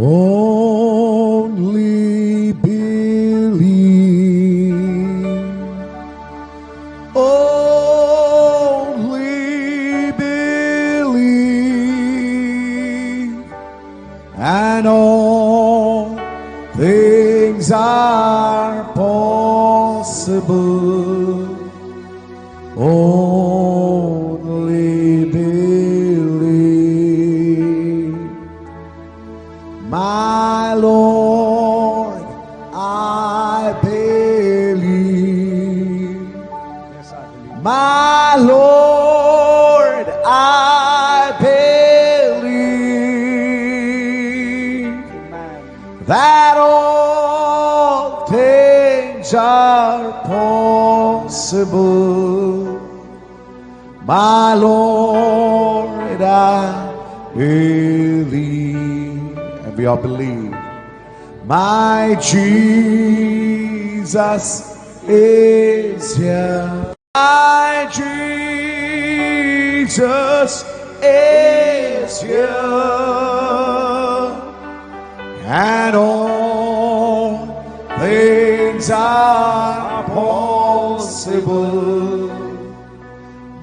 Only believe. Only believe. And all things are possible. Only believe. My Lord, I believe. Yes, I believe. My Lord, I believe Amen. that all things are possible. My Lord, I believe. And we all believe. My Jesus is here. My Jesus is here. And all things are possible.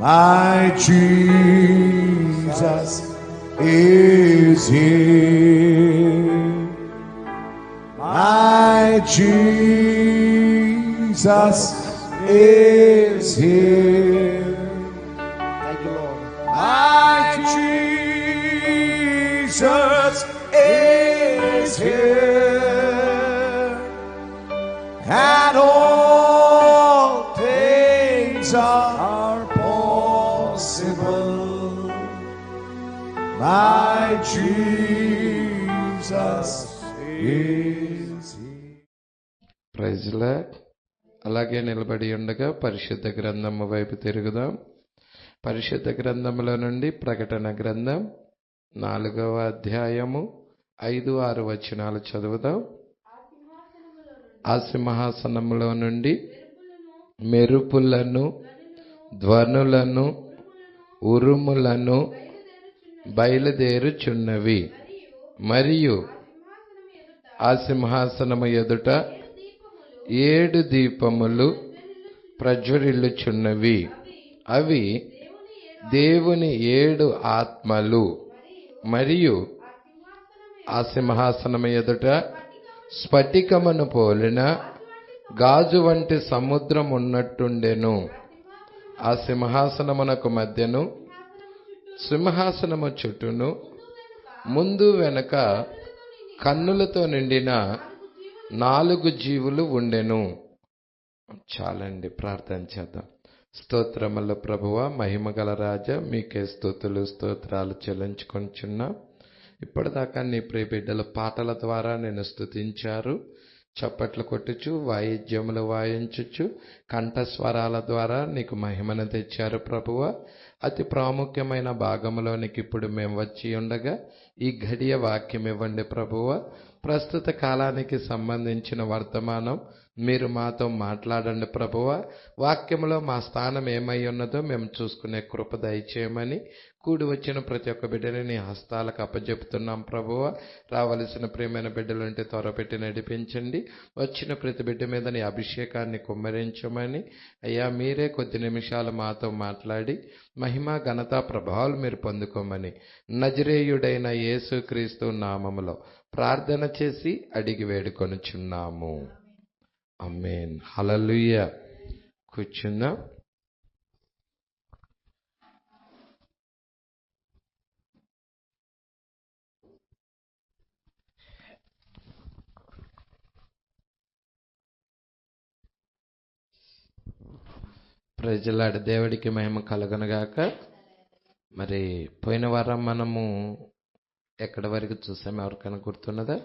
My Jesus is here. My Jesus is here. Thank you, Lord. My Jesus is here. And all things are possible. My Jesus is here. Praise lord. అలాగే నిలబడి ఉండగా పరిశుద్ధ గ్రంథము వైపు తిరుగుదాం. పరిశుద్ధ గ్రంథములో నుండి ప్రకటన గ్రంథం 4వ అధ్యాయము 5-6 వచనాలు చదువుదాం. ఆ సింహాసనములో నుండి మెరుపులను, ధ్వనులను, ఉరుములను బయలుదేరుచున్నవి. మరియు ఆ సింహాసనము ఎదుట 7 దీపములు ప్రజ్వరిల్లుచున్నవి. అవి దేవుని 7 ఆత్మలు. మరియు ఆ సింహాసనము ఎదుట స్ఫటికమును పోలిన గాజు వంటి సముద్రం ఉన్నట్టుండెను. ఆ సింహాసనమునకు మధ్యను, సింహాసనము చుట్టూను, ముందు వెనక కన్నులతో నిండిన 4 జీవులు ఉండెను. చాలండి, ప్రార్థన చేద్దాం. స్తోత్రముల ప్రభువా, మహిమగల రాజా, మీకే స్తుతులు స్తోత్రాలు చెల్లించుకొంచున్నాం. ఇప్పటిదాకా నీ ప్రియ బిడ్డల పాటల ద్వారా నేను స్తుతించారు. చప్పట్లు కొట్టుచు, వాయిద్యములు వాయించుచు, కంఠస్వరాల ద్వారా నీకు మహిమను తెచ్చారు ప్రభువా. అతి ప్రాముఖ్యమైన భాగంలోనికి ఇప్పుడు మేము వచ్చి ఉండగా ఈ ఘడియ వాక్యం ఇవ్వండి ప్రభువా. ప్రస్తుత కాలానికి సంబంధించిన వర్తమానం మీరు మాతో మాట్లాడండి ప్రభువా. వాక్యంలో మా స్థానం ఏమై ఉన్నదో మేము చూసుకునే కృప దయచేయమని కూడి వచ్చిన ప్రతి ఒక్క బిడ్డని నీ హస్తాలకు అప్పజెపుతున్నాం ప్రభువా. రావలసిన ప్రియమైన బిడ్డలుంటే త్వరపెట్టి నడిపించండి. వచ్చిన ప్రతి బిడ్డ మీద నీ అభిషేకాన్ని కుమ్మరించమని అయ్యా మీరే కొద్ది నిమిషాలు మాతో మాట్లాడి మహిమ ఘనత ప్రభావాలు మీరు పొందుకోమని నజరేయుడైన యేసుక్రీస్తు నామములో ప్రార్థన చేసి అడిగి వేడుకొనుచున్నాము. ఆమేన్. హల్లెలూయా. కూర్చుందాం. ప్రజలాడి దేవుడికి మహిమ కలుగునుగాక. మరి పోయిన వారం మనము ఎక్కడి వరకు చూసాము? ఎవరికైనా గుర్తున్నదా?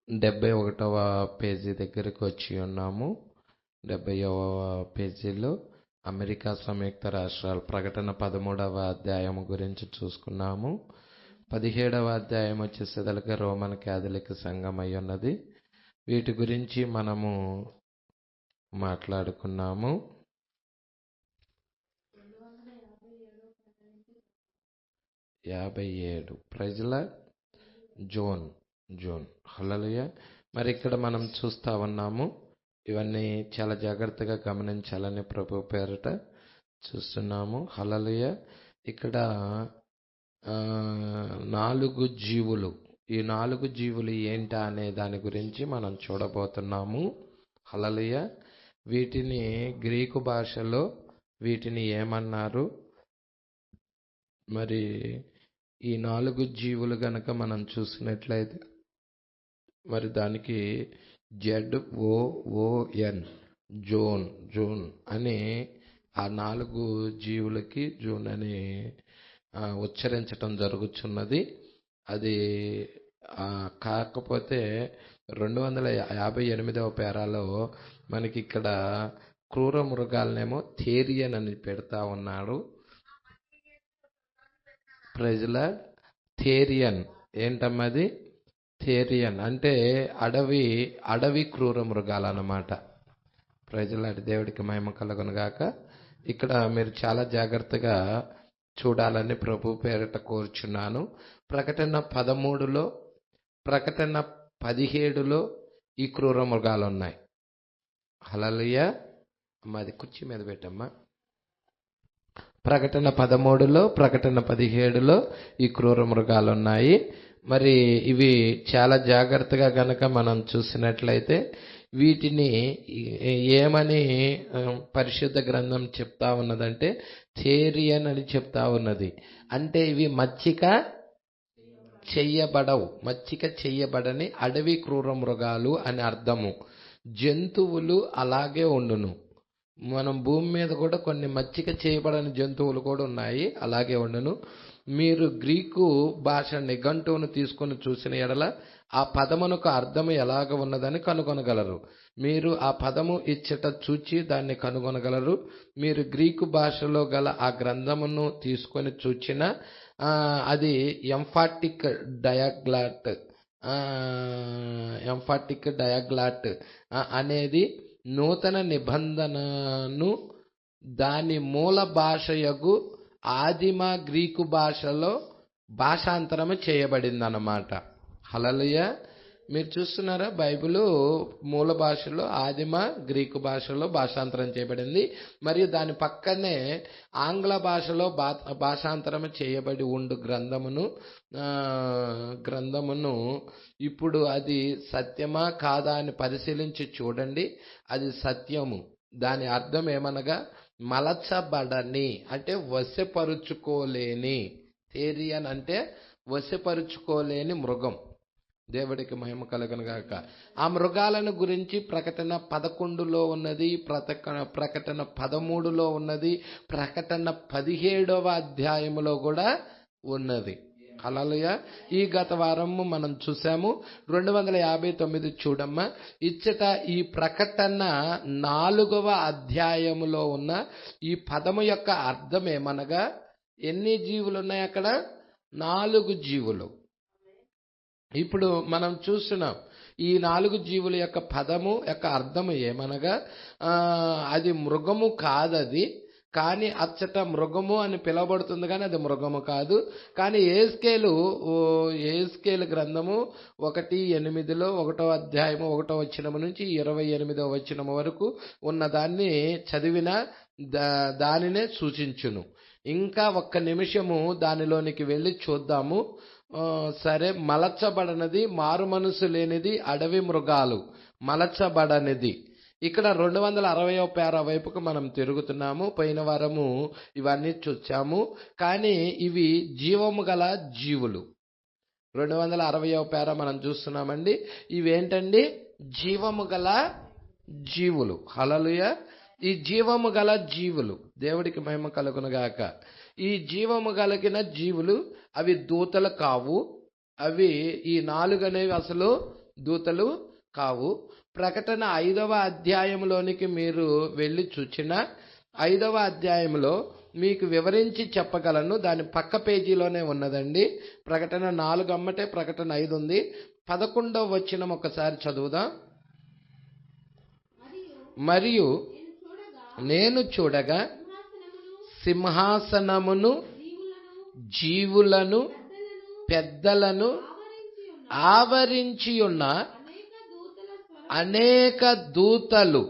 71వ పేజీ దగ్గరికి వచ్చి ఉన్నాము. 70వ పేజీలో అమెరికా సంయుక్త రాష్ట్రాల ప్రకటన 13వ అధ్యాయం గురించి చూసుకున్నాము. 17వ అధ్యాయం వచ్చేసేదలుగా రోమన్ క్యాథలిక్ సంఘం అయి ఉన్నది. వీటి గురించి మనము మాట్లాడుకున్నాము. 57 ప్రజల జోన్ జోన్. హల్లెలూయా. మరి ఇక్కడ మనం చూస్తా ఉన్నాము, ఇవన్నీ చాలా జాగ్రత్తగా గమనించాలని ప్రభు పేరట చూస్తున్నాము. హల్లెలూయా. ఇక్కడ 4 జీవులు, ఈ 4 జీవులు ఏంటా అనే దాని గురించి మనం చూడబోతున్నాము. హల్లెలూయా. వీటిని గ్రీకు భాషలో వీటిని ఏమన్నారు? మరి ఈ 4 జీవులు గనక మనం చూసినట్లయితే మరి దానికి ZOON జోన్ జోన్ అని ఆ 4 జీవులకి జోన్ అని ఉచ్చరించటం జరుగుతున్నది. అది కాకపోతే 258వ పేరాలో మనకి ఇక్కడ క్రూర మృగాలనేమో థేరియన్ అని పెడతా ఉన్నాడు. ప్రజల థేరియన్ ఏంటమ్మది? థేరియన్ అంటే అడవి క్రూర మృగాలు అన్నమాట. ప్రజల దేవుడికి మహిమ కలుగునుగాక. ఇక్కడ మీరు చాలా జాగ్రత్తగా చూడాలని ప్రభు పేరిట కోరుచున్నాను. ప్రకటన 13లో, ప్రకటన 17లో ఈ క్రూర మృగాలు ఉన్నాయి. హల్లెలూయా. అది కుర్చీ మీద పెట్టమ్మా. ప్రకటన 13లో, ప్రకటన 17లో ఈ క్రూర మృగాలు ఉన్నాయి. మరి ఇవి చాలా జాగ్రత్తగా గనక మనం చూసినట్లయితే వీటిని ఏమని పరిశుద్ధ గ్రంథం చెప్తా ఉన్నదంటే థేరియన్ అని చెప్తా ఉన్నది. అంటే ఇవి మచ్చిక చెయ్యబడవు, మచ్చిక చెయ్యబడని అడవి క్రూర మృగాలు అని అర్థము. జంతువులు అలాగే ఉండును. మనం భూమి మీద కూడా కొన్ని మచ్చిక చేయబడని జంతువులు కూడా ఉన్నాయి, అలాగే ఉండును. మీరు గ్రీకు భాష నిఘంటువును తీసుకొని చూసిన ఎడల ఆ పదమునకు అర్థము ఎలాగ ఉన్నదని కనుగొనగలరు. మీరు ఆ పదము ఇచ్చట చూచి దాన్ని కనుగొనగలరు. మీరు గ్రీకు భాషలో గల ఆ గ్రంథమును తీసుకొని చూచిన అది ఎంఫాటిక్ డయాగ్లాట్ అనేది నూతన నిబంధనను దాని మూల భాషయగు ఆదిమ గ్రీకు భాషలో భాషాంతరము చేయబడిందన్నమాట. హల్లెలూయా. మీరు చూస్తున్నారా, బైబిల్ మూల భాషలో ఆదిమ గ్రీకు భాషలో భాషాంతరం చేయబడింది. మరియు దాని పక్కనే ఆంగ్ల భాషలో భాషాంతరం చేయబడి ఉండు గ్రంథమును ఇప్పుడు అది సత్యమా కాదా అని పరిశీలించి చూడండి. అది సత్యము. దాని అర్థం ఏమనగా మలచబడని అంటే వశపరుచుకోలేని. థేరియన్ అంటే వశపరుచుకోలేని మృగం. దేవుడికి మహిమ కలుగునుగాక. ఆ మృగాలను గురించి ప్రకటన 11లో ఉన్నది, ప్రకటన 13లో ఉన్నది, ప్రకటన 17వ అధ్యాయములో కూడా ఉన్నది. హల్లెలూయా. ఈ గత వారము మనం చూసాము 259 చూడమ్మా. ఇచ్చట ఈ ప్రకటన 4వ అధ్యాయములో ఉన్న ఈ పదము యొక్క అర్థం ఏమనగా ఎన్ని జీవులు ఉన్నాయి అక్కడ? 4 జీవులు. ఇప్పుడు మనం చూస్తున్నాం ఈ 4 జీవుల యొక్క పదము యొక్క అర్థము ఏమనగా అది మృగము కాదది, కానీ అచ్చట మృగము అని పిలువబడుతుంది, కానీ అది మృగము కాదు. కానీ ఏస్కేలు గ్రంథము 1:8లో 1వ అధ్యాయము 1వ వచనము నుంచి 28వ వచనము వరకు ఉన్న దాన్ని చదివిన దానినే సూచించును. ఇంకా ఒక్క నిమిషము దానిలోనికి వెళ్ళి చూద్దాము. సరే, మలచబడనిది, మారు మనసు లేనిది, అడవి మృగాలు, మలచబడనిది. ఇక్కడ 260వ పేర వైపుకు మనం తిరుగుతున్నాము. పోయిన వారము ఇవన్నీ చూచాము, కానీ ఇవి జీవము గల జీవులు. 260వ పేర మనం చూస్తున్నామండి. ఇవేంటండి? జీవము గల జీవులు. హల్లెలూయా. ఈ జీవము గల జీవులు దేవుడికి మహిమ కలుగునుగాక. ఈ జీవము కలిగిన జీవులు అవి దూతలు కావు. అవి ఈ 4 అనేవి అసలు దూతలు కావు. ప్రకటన 5వ అధ్యాయంలోనికి మీరు వెళ్ళి చూచిన 5వ అధ్యాయంలో మీకు వివరించి చెప్పగలను. దాని పక్క పేజీలోనే ఉన్నదండి. ప్రకటన 4 అమ్మటే ప్రకటన 5 ఉంది. 11వ వచనం ఒకసారి చదువుదాం. మరియు నేను చూడగా సింహాసనమును జీవులను పెద్దలను ఆవరించి ఉన్న అనేక దూతలు,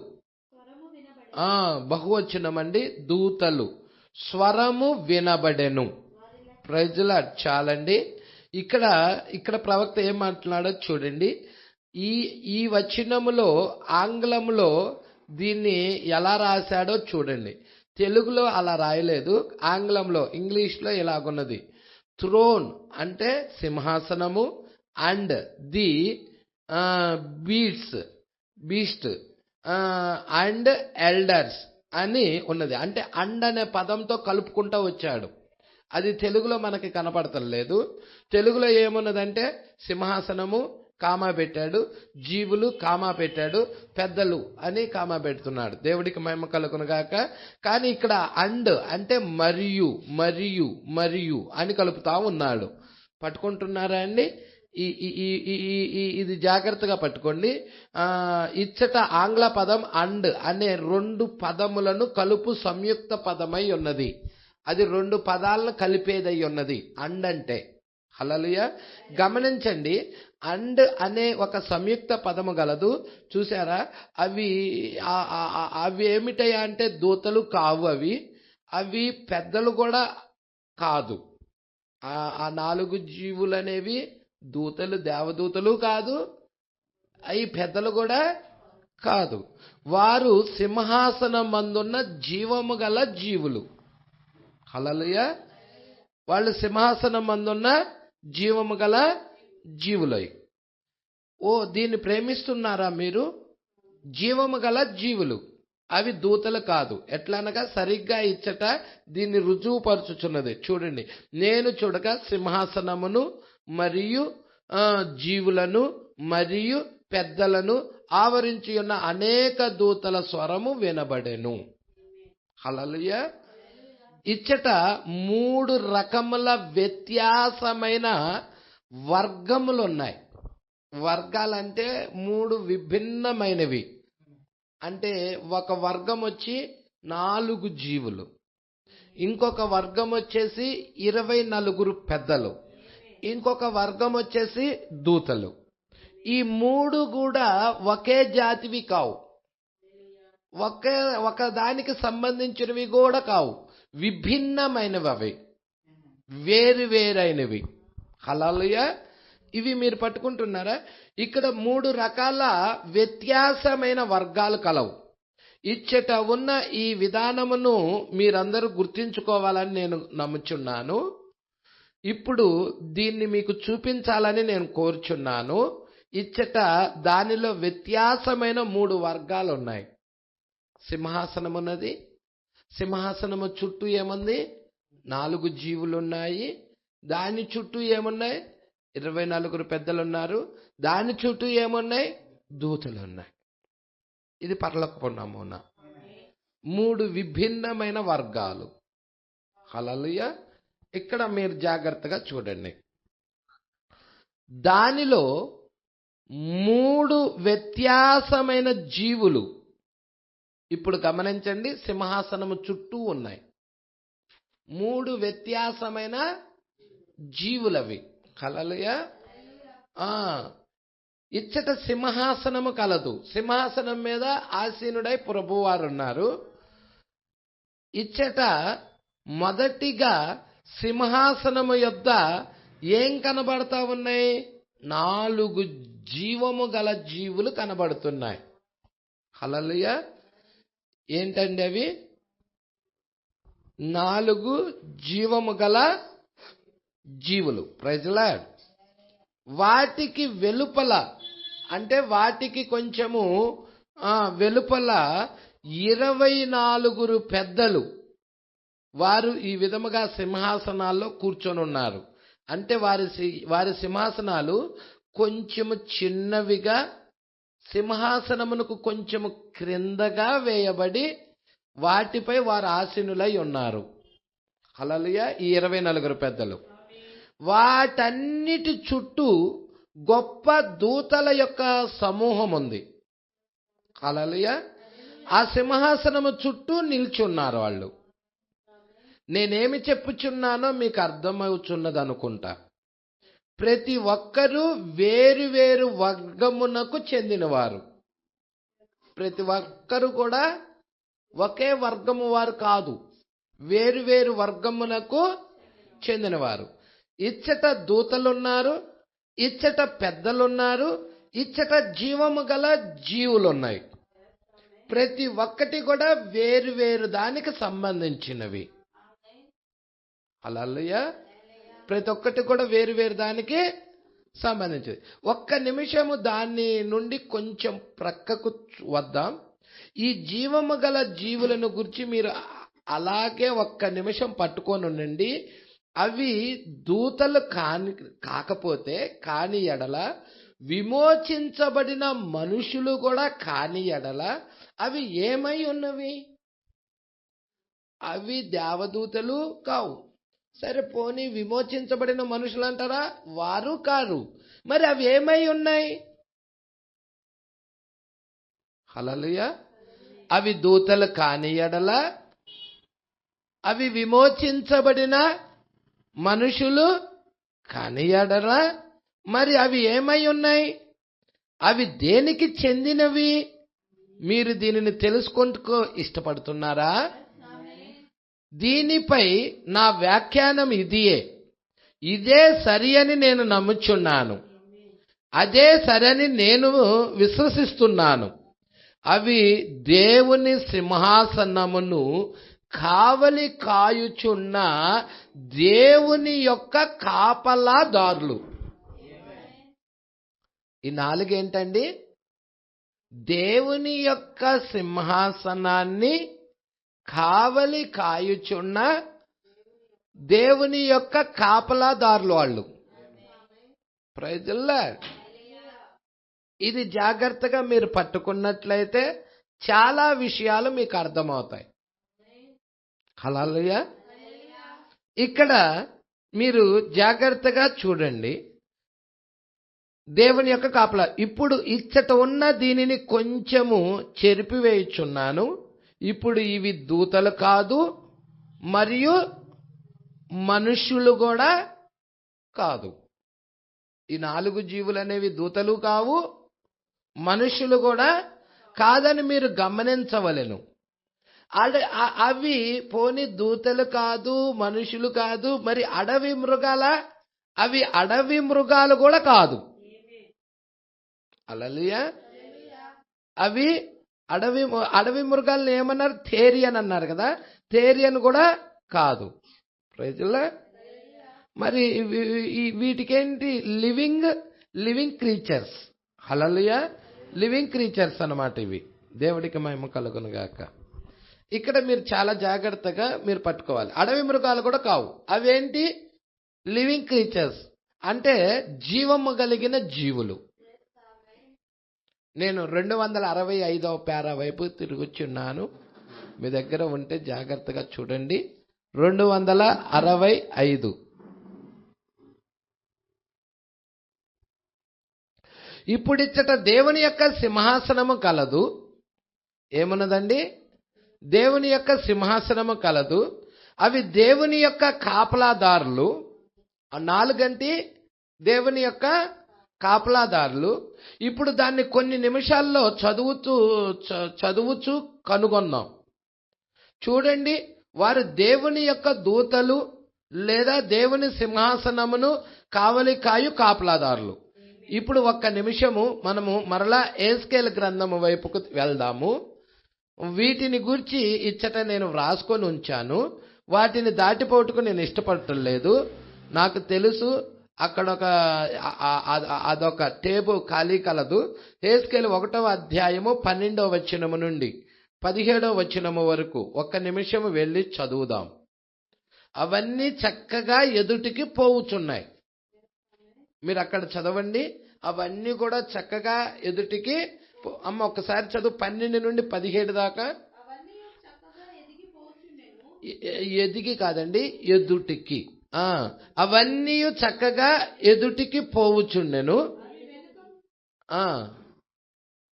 బహువచనమండి, దూతలు స్వరము వినబడెను. Praise lord. చాలండి. ఇక్కడ ప్రవక్త ఏం మాట్లాడో చూడండి. ఈ వచనములో ఆంగ్లంలో దీన్ని ఎలా రాశాడో చూడండి. తెలుగులో అలా రాయలేదు, ఆంగ్లంలో ఇంగ్లీష్లో ఇలాగున్నది. థ్రోన్ అంటే సింహాసనము, and the beast and elders అని ఉన్నది. అంటే అండ్ అనే పదంతో కలుపుకుంటూ వచ్చాడు. అది తెలుగులో మనకి కనపడటం లేదు. తెలుగులో ఏమున్నదంటే సింహాసనము కామా పెట్టాడు, జీవులు కామా పెట్టాడు, పెద్దలు అని కామా పెడుతున్నాడు. దేవుడికి మహిమ కలుగును గాక. కానీ ఇక్కడ అండ్ అంటే మరియు మరియు మరియు అని కలుపుతా ఉన్నాడు. పట్టుకుంటున్నారా అండి? ఇది జాగ్రత్తగా పట్టుకోండి. ఇచ్చట ఆంగ్ల పదం అండ్ అనే 2 పదములను కలుపు సంయుక్త పదమై ఉన్నది. అది 2 పదాలను కలిపేదై ఉన్నది అండ్ అంటే. హల్లెలూయా. గమనించండి, అండ్ అనే ఒక సంయుక్త పదము గలదు. చూసారా? అవి ఏమిటయా అంటే దూతలు కావు. అవి పెద్దలు కూడా కాదు. ఆ 4 జీవులు అనేవి దూతలు, దేవదూతలు కాదు, అవి పెద్దలు కూడా కాదు. వారు సింహాసనం మందున్న జీవము గల జీవులు. హల్లెలూయా. వాళ్ళు సింహాసనం మందున్న జీవము గల జీవులై. దీన్ని ప్రేమిస్తున్నారా మీరు? జీవము గల జీవులు, అవి దూతలు కాదు. ఎట్లనగా సరిగ్గా ఇచ్చట దీన్ని రుజువుపరుచుచున్నది. చూడండి, నేను చూడగా సింహాసనమును మరియు జీవులను మరియు పెద్దలను ఆవరించి ఉన్న అనేక దూతల స్వరము వినబడెను. హల్లెలూయా. ఇచ్చట 3 రకముల వ్యత్యాసమైన వర్గములు ఉన్నాయి. వర్గాలంటే 3 విభిన్నమైనవి. అంటే ఒక వర్గం వచ్చి 4 జీవులు, ఇంకొక వర్గం వచ్చేసి 24 పెద్దలు, ఇంకొక వర్గం వచ్చేసి దూతలు. ఈ 3 కూడా ఒకే జాతివి కావు, ఒక దానికి సంబంధించినవి కూడా కావు. విభిన్నమైనవి, అవి వేరైనవి. హల్లెలూయా. ఇవి మీరు పట్టుకుంటున్నారా? ఇక్కడ 3 రకాల వ్యత్యాసమైన వర్గాలు కలవు. ఇచ్చట ఉన్న ఈ విధానమును మీరందరూ గుర్తించుకోవాలని నేను నమ్ముచున్నాను. ఇప్పుడు దీన్ని మీకు చూపించాలని నేను కోరుచున్నాను. ఇచ్చట దానిలో వ్యత్యాసమైన 3 వర్గాలు ఉన్నాయి. సింహాసనం ఉన్నది. సింహాసనము చుట్టూ ఏముంది? 4 జీవులు ఉన్నాయి. దాని చుట్టూ ఏమున్నాయి? 24 పెద్దలు ఉన్నారు. దాని చుట్టూ ఏమున్నాయి? దూతలు ఉన్నాయి. ఇది పరలోకపు నమూనా. 3 విభిన్నమైన వర్గాలు. హల్లెలూయా. ఇక్కడ మీరు జాగ్రత్తగా చూడండి. దానిలో 3 వ్యత్యాసమైన జీవులు. ఇప్పుడు గమనించండి, సింహాసనము చుట్టూ ఉన్నాయి 3 వ్యత్యాసమైన జీవులవి. హల్లెలూయా. ఇచ్చట సింహాసనము కలదు. సింహాసనం మీద ఆసీనుడై ప్రభువారు ఉన్నారు. ఇచ్చట మొదటిగా సింహాసనము యొద్ద ఏం కనబడతా ఉన్నాయి? 4 జీవము గల జీవులు కనబడుతున్నాయి. హల్లెలూయా. ఏంటండి అవి? 4 జీవము గల జీవులు. Praise lord. వాటికి వెలుపల, అంటే వాటికి కొంచెము వెలుపల 24 పెద్దలు, వారు ఈ విధముగా సింహాసనాల్లో కూర్చొని ఉన్నారు. అంటే వారి సింహాసనాలు కొంచెము చిన్నవిగా, సింహాసనమునకు కొంచెము క్రిందగా వేయబడి వాటిపై వారు ఆసీనులై ఉన్నారు. హల్లెలూయా. ఈ 24 పెద్దలు, వాటన్నిటి చుట్టూ గొప్ప దూతల యొక్క సమూహం ఉంది. హల్లెలూయా. ఆ సింహాసనము చుట్టూ నిల్చున్నారు. వాళ్ళు నేనేమి చెప్పుచున్నానో మీకు అర్థమవుతున్నది అనుకుంటా. ప్రతి ఒక్కరూ వేరు వేరు వర్గమునకు చెందినవారు. ప్రతి ఒక్కరు కూడా ఒకే వర్గము వారు కాదు, వేరు వేరు వర్గమునకు చెందినవారు. ఇచ్చట దూతలున్నారు, ఇచ్చట పెద్దలున్నారు, ఇచ్చట జీవము గల జీవులున్నాయి. ప్రతి ఒక్కటి కూడా వేరు వేరు దానికి సంబంధించినవి. హల్లెలూయా. ప్రతి ఒక్కటి కూడా వేరు వేరు దానికి సంబంధించింది. ఒక్క నిమిషము దాని నుండి కొంచెం ప్రక్కకు వద్దాం. ఈ జీవము గల జీవులను గురించి మీరు అలాగే ఒక్క నిమిషం పట్టుకొని ఉండండి. అవి దూతలు కాకపోతే కాని ఎడల, విమోచించబడిన మనుషులు కూడా కాని ఎడల అవి ఏమై ఉన్నవి? అవి దేవదూతలు కావు. సరే పోనీ విమోచించబడిన మనుషులు అంటారా? వారు కారు. మరి అవి ఏమై ఉన్నాయి? హల్లెలూయా. అవి దూతలు కాని ఎడల, అవి విమోచించబడిన మనుషులు కాని ఎడల మరి అవి ఏమై ఉన్నాయి? అవి దేనికి చెందినవి? మీరు దీనిని తెలుసుకుంటూ ఇష్టపడుతున్నారా? దీనిపై నా వ్యాఖ్యానం ఇదే సరి అని నేను నమ్ముచున్నాను. అదే సరని నేను విశ్వసిస్తున్నాను. అవి దేవుని సింహాసనమును కావలి కాయుచున్న దేవుని యొక్క కాపలాదారులు. ఈ నాలుగేంటండి? దేవుని యొక్క సింహాసనాన్ని కావలి కాయుచున్న దేవుని యొక్క కాపలాదారులు వాళ్ళు. Praise the lord. ఇది జాగ్రత్తగా మీరు పట్టుకున్నట్లయితే చాలా విషయాలు మీకు అర్థమవుతాయి. హల్లెలూయా. ఇక్కడ మీరు జాగ్రత్తగా చూడండి. దేవుని యొక్క కాపలా. ఇప్పుడు ఇచ్చట ఉన్న దీనిని కొంచెము చెరిపివేయుచున్నాను. ఇప్పుడు ఇవి దూతలు కాదు, మరియు మనుష్యులు కూడా కాదు. ఈ నాలుగు జీవులు అనేవి దూతలు కావు, మనుష్యులు కూడా కాదని మీరు గమనించవలెను. అవి పోని దూతలు కాదు, మనుషులు కాదు, మరి అడవి మృగాల? అవి అడవి మృగాలు కూడా కాదు. హల్లెలూయా. అవి అడవి మృగాలను ఏమన్నారు? థేరియన్ అన్నారు కదా. థేరియన్ కూడా కాదు. Praise the lord. మరి వీటికేంటి? Living creatures. Hallelujah. Living creatures అన్నమాట ఇవి. దేవుడికి మహిమ కలుగును గాక. ఇక్కడ మీరు చాలా జాగ్రత్తగా మీరు పట్టుకోవాలి. అడవి మృగాలు కూడా కావు. అవేంటి? లివింగ్ క్రీచర్స్ అంటే జీవము కలిగిన జీవులు. నేను 265వ పేరా వైపు తిరుగుచున్నాను. మీ దగ్గర ఉంటే జాగ్రత్తగా చూడండి. 265. ఇప్పుడిచ్చట దేవుని యొక్క సింహాసనము కలదు. ఏమున్నదండి? దేవుని యొక్క సింహాసనము కలదు. అవి దేవుని యొక్క కాపలాదారులు. నాలుగంటి దేవుని యొక్క కాపలాదారులు. ఇప్పుడు దాన్ని కొన్ని నిమిషాల్లో చదువుచూ కనుగొన్నాం. చూడండి, వారు దేవుని యొక్క దూతలు లేదా దేవుని సింహాసనమును కావలి కాయు కాపలాదారులు. ఇప్పుడు ఒక్క నిమిషము మనము మరలా ఎహెజ్కేలు గ్రంథము వైపుకు వెళ్దాము. వీటిని గురించి ఇచ్చట నేను వ్రాసుకొని ఉంచాను. వాటిని దాటిపోటుకు నేను ఇష్టపడటం లేదు. నాకు తెలుసు అక్కడ అదొక టేబుల్ ఖాళీ కలదు. ఎహెజ్కేలు 1వ అధ్యాయము 12వ వచనము నుండి 17వ వచనము వరకు ఒక్క నిమిషము వెళ్ళి చదువుదాం. అవన్నీ చక్కగా ఎదుటికి పోవుచున్నాయి. మీరు అక్కడ చదవండి. అవన్నీ కూడా చక్కగా ఎదుటికి. అమ్మ ఒక్కసారి చదువు 12 నుండి 17 దాకా. ఎదిగి కాదండి, ఎదుటికి. అవన్నీ చక్కగా ఎదుటికి పోవుచుండెను.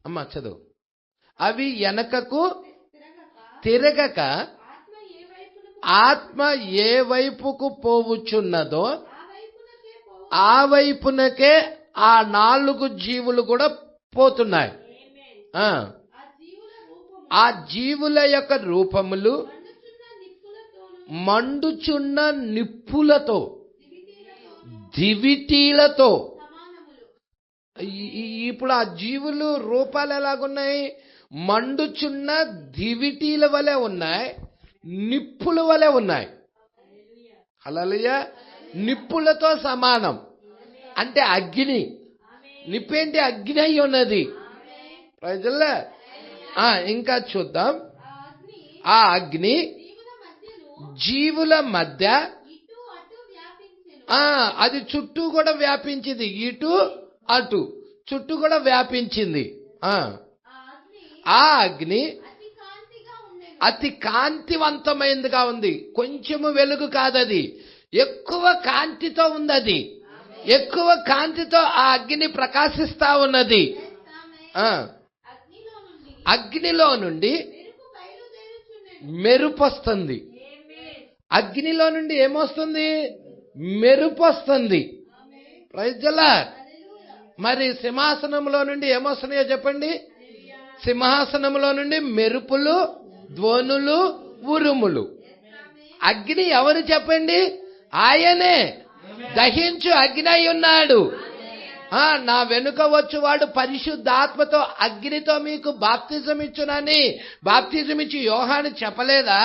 అమ్మ చదువు. అవి వెనకకు తిరగక ఆత్మ ఏ వైపుకు పోవుచున్నదో ఆ వైపునకే ఆ 4 జీవులు కూడా పోతున్నాయి. ఆ జీవుల యొక్క రూపములు మండుచున్న నిప్పులతో, దివిటీలతో. ఇప్పుడు ఆ జీవులు రూపాలు ఎలాగున్నాయి? మండుచున్న దివిటీల వలె ఉన్నాయి, నిప్పుల వలె ఉన్నాయి. హల్లెలూయా. నిప్పులతో సమానం అంటే అగ్ని. నిప్పేంటి? అగ్ని అయి ఉన్నది. ప్రజల్లా ఇంకా చూద్దాం. ఆ అగ్ని జీవుల మధ్య అది చుట్టూ కూడా వ్యాపించింది. ఇటు అటు చుట్టూ కూడా వ్యాపించింది. ఆ అగ్ని అతి కాంతివంతమైనదిగా ఉంది. కొంచెము వెలుగు కాదది, ఎక్కువ కాంతితో ఉంది. అది ఎక్కువ కాంతితో ఆ అగ్ని ప్రకాశిస్తా ఉన్నది. అగ్నిలో నుండి మెరుపు వస్తుంది. అగ్నిలో నుండి ఏమొస్తుంది? మెరుపు వస్తుంది. Praise the lord. మరి సింహాసనంలో నుండి ఏమొస్తున్నాయో చెప్పండి. సింహాసనంలో నుండి మెరుపులు, ధ్వనులు, ఉరుములు. అగ్ని ఎవరు చెప్పండి? ఆయనే. దహించు అగ్ని అయి ఉన్నాడు. నా వెనుక వచ్చువాడు పరిశుద్ధాత్మతో అగ్నితో మీకు బాప్తిజం ఇచ్చునని బాప్తిజం ఇచ్చి యోహాను చెప్పలేదా?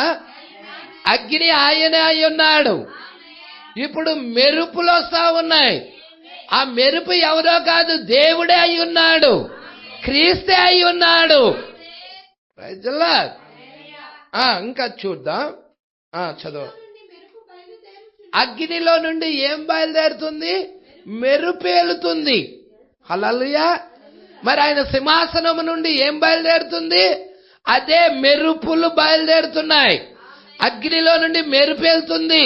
అగ్ని ఆయనే అయి ఉన్నాడు. ఇప్పుడు మెరుపులు వస్తా ఉన్నాయి. ఆ మెరుపు ఎవరో కాదు, దేవుడే అయి ఉన్నాడు, క్రీస్తే అయి ఉన్నాడు. Praise the lord. ఇంకా చూద్దాం. చదువు. అగ్నిలో నుండి ఏం బయలుదేరుతుంది? మెరుపేలుతుంది. హల్లెలూయా. మరి ఆయన సింహాసనం నుండి ఏం బయలుదేరుతుంది? అదే మెరుపులు బయలుదేరుతున్నాయి. అగ్నిలో నుండి మెరుపేలుతుంది.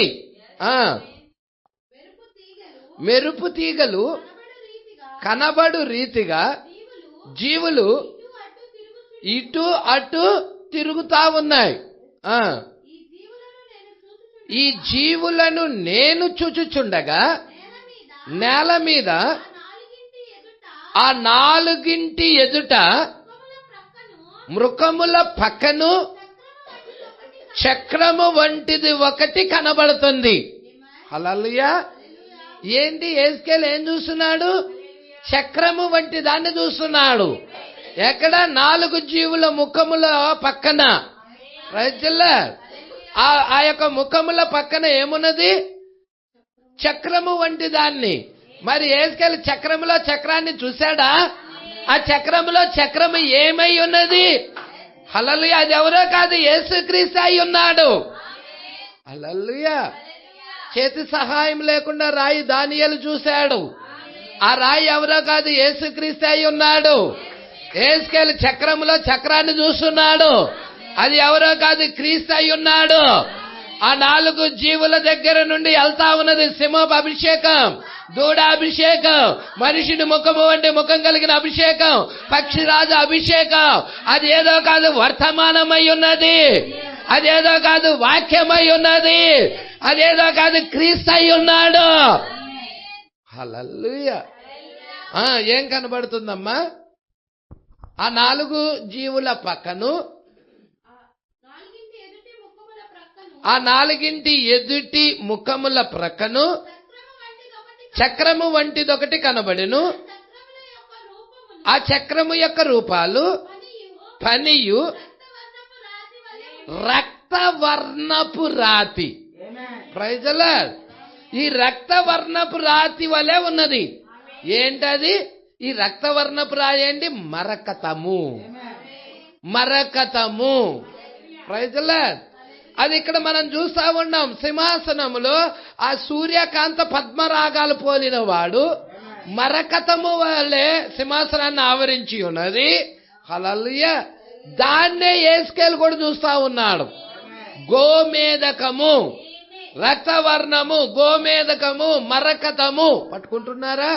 మెరుపు తీగలు కనబడు రీతిగా జీవులు ఇటు అటు తిరుగుతా ఉన్నాయి. ఈ జీవులను నేను చూచుచుండగా నేల మీద ఆ 4 ఎదుట మృగముల పక్కను చక్రము వంటిది ఒకటి కనబడుతుంది. హల్లెలూయా. ఏంటి? ఎస్కేల్ ఏం చూస్తున్నాడు? చక్రము వంటి దాన్ని చూస్తున్నాడు. ఎక్కడ? 4 జీవుల ముఖముల పక్కన. Praise the lord. ఆ యొక్క ముఖముల పక్కన ఏమున్నది? చక్రము వంటి దాన్ని. మరి ఎస్కేల్ చక్రములో చక్రాన్ని చూశాడా? ఆ చక్రములో చక్రము ఏమై ఉన్నది? హల్లెలూయా. అది ఎవరో కాదు, యేసుక్రీస్తు అయి ఉన్నాడు. హల్లెలూయా. చేతి సహాయం లేకుండా రాయి దానియేలు చూశాడు. ఆ రాయి ఎవరో కాదు, యేసుక్రీస్తు అయి ఉన్నాడు. ఎస్కేల్ చక్రములో చక్రాన్ని చూస్తున్నాడు. అది ఎవరో కాదు, క్రీస్తు అయి ఉన్నాడు. ఆ 4 జీవుల దగ్గర నుండి వెళ్తా ఉన్నది సింహపు అభిషేకం, దూడ అభిషేకం, మనిషిని ముఖము వంటి ముఖం కలిగిన అభిషేకం, పక్షిరాజు అభిషేకం. అదేదో కాదు, వర్తమానమై ఉన్నది. అదేదో కాదు, వాక్యమై ఉన్నది. అదేదో కాదు, క్రీస్తు అయి ఉన్నాడు. హల్లెలూయా. ఏం కనబడుతుందమ్మా? ఆ 4 జీవుల పక్కను ఆ 4 ఎదుటి ముఖముల ప్రక్కను చక్రము వంటిదొకటి కనబడెను. ఆ చక్రము యొక్క రూపాలు పనియు రక్తవర్ణపు రాతి. Praise the lord. ఈ రక్తవర్ణపు రాతి వలె ఉన్నది. ఏంటది? ఈ రక్తవర్ణపు రాయి ఏంటి? మరకతము. మరకతము. Praise the lord. అది ఇక్కడ మనం చూస్తా ఉన్నాం. సింహాసనములో ఆ సూర్యకాంత పద్మరాగాలు పోలిన వాడు మరకతము వలె సింహాసనాన్ని ఆవరించి ఉన్నది. హల్లెలూయా. దాన్నే యేస్కేల్ కూడా చూస్తా ఉన్నాడు. గోమేదకము, రక్తవర్ణము, గోమేదకము, మరకతము. పట్టుకుంటున్నారా?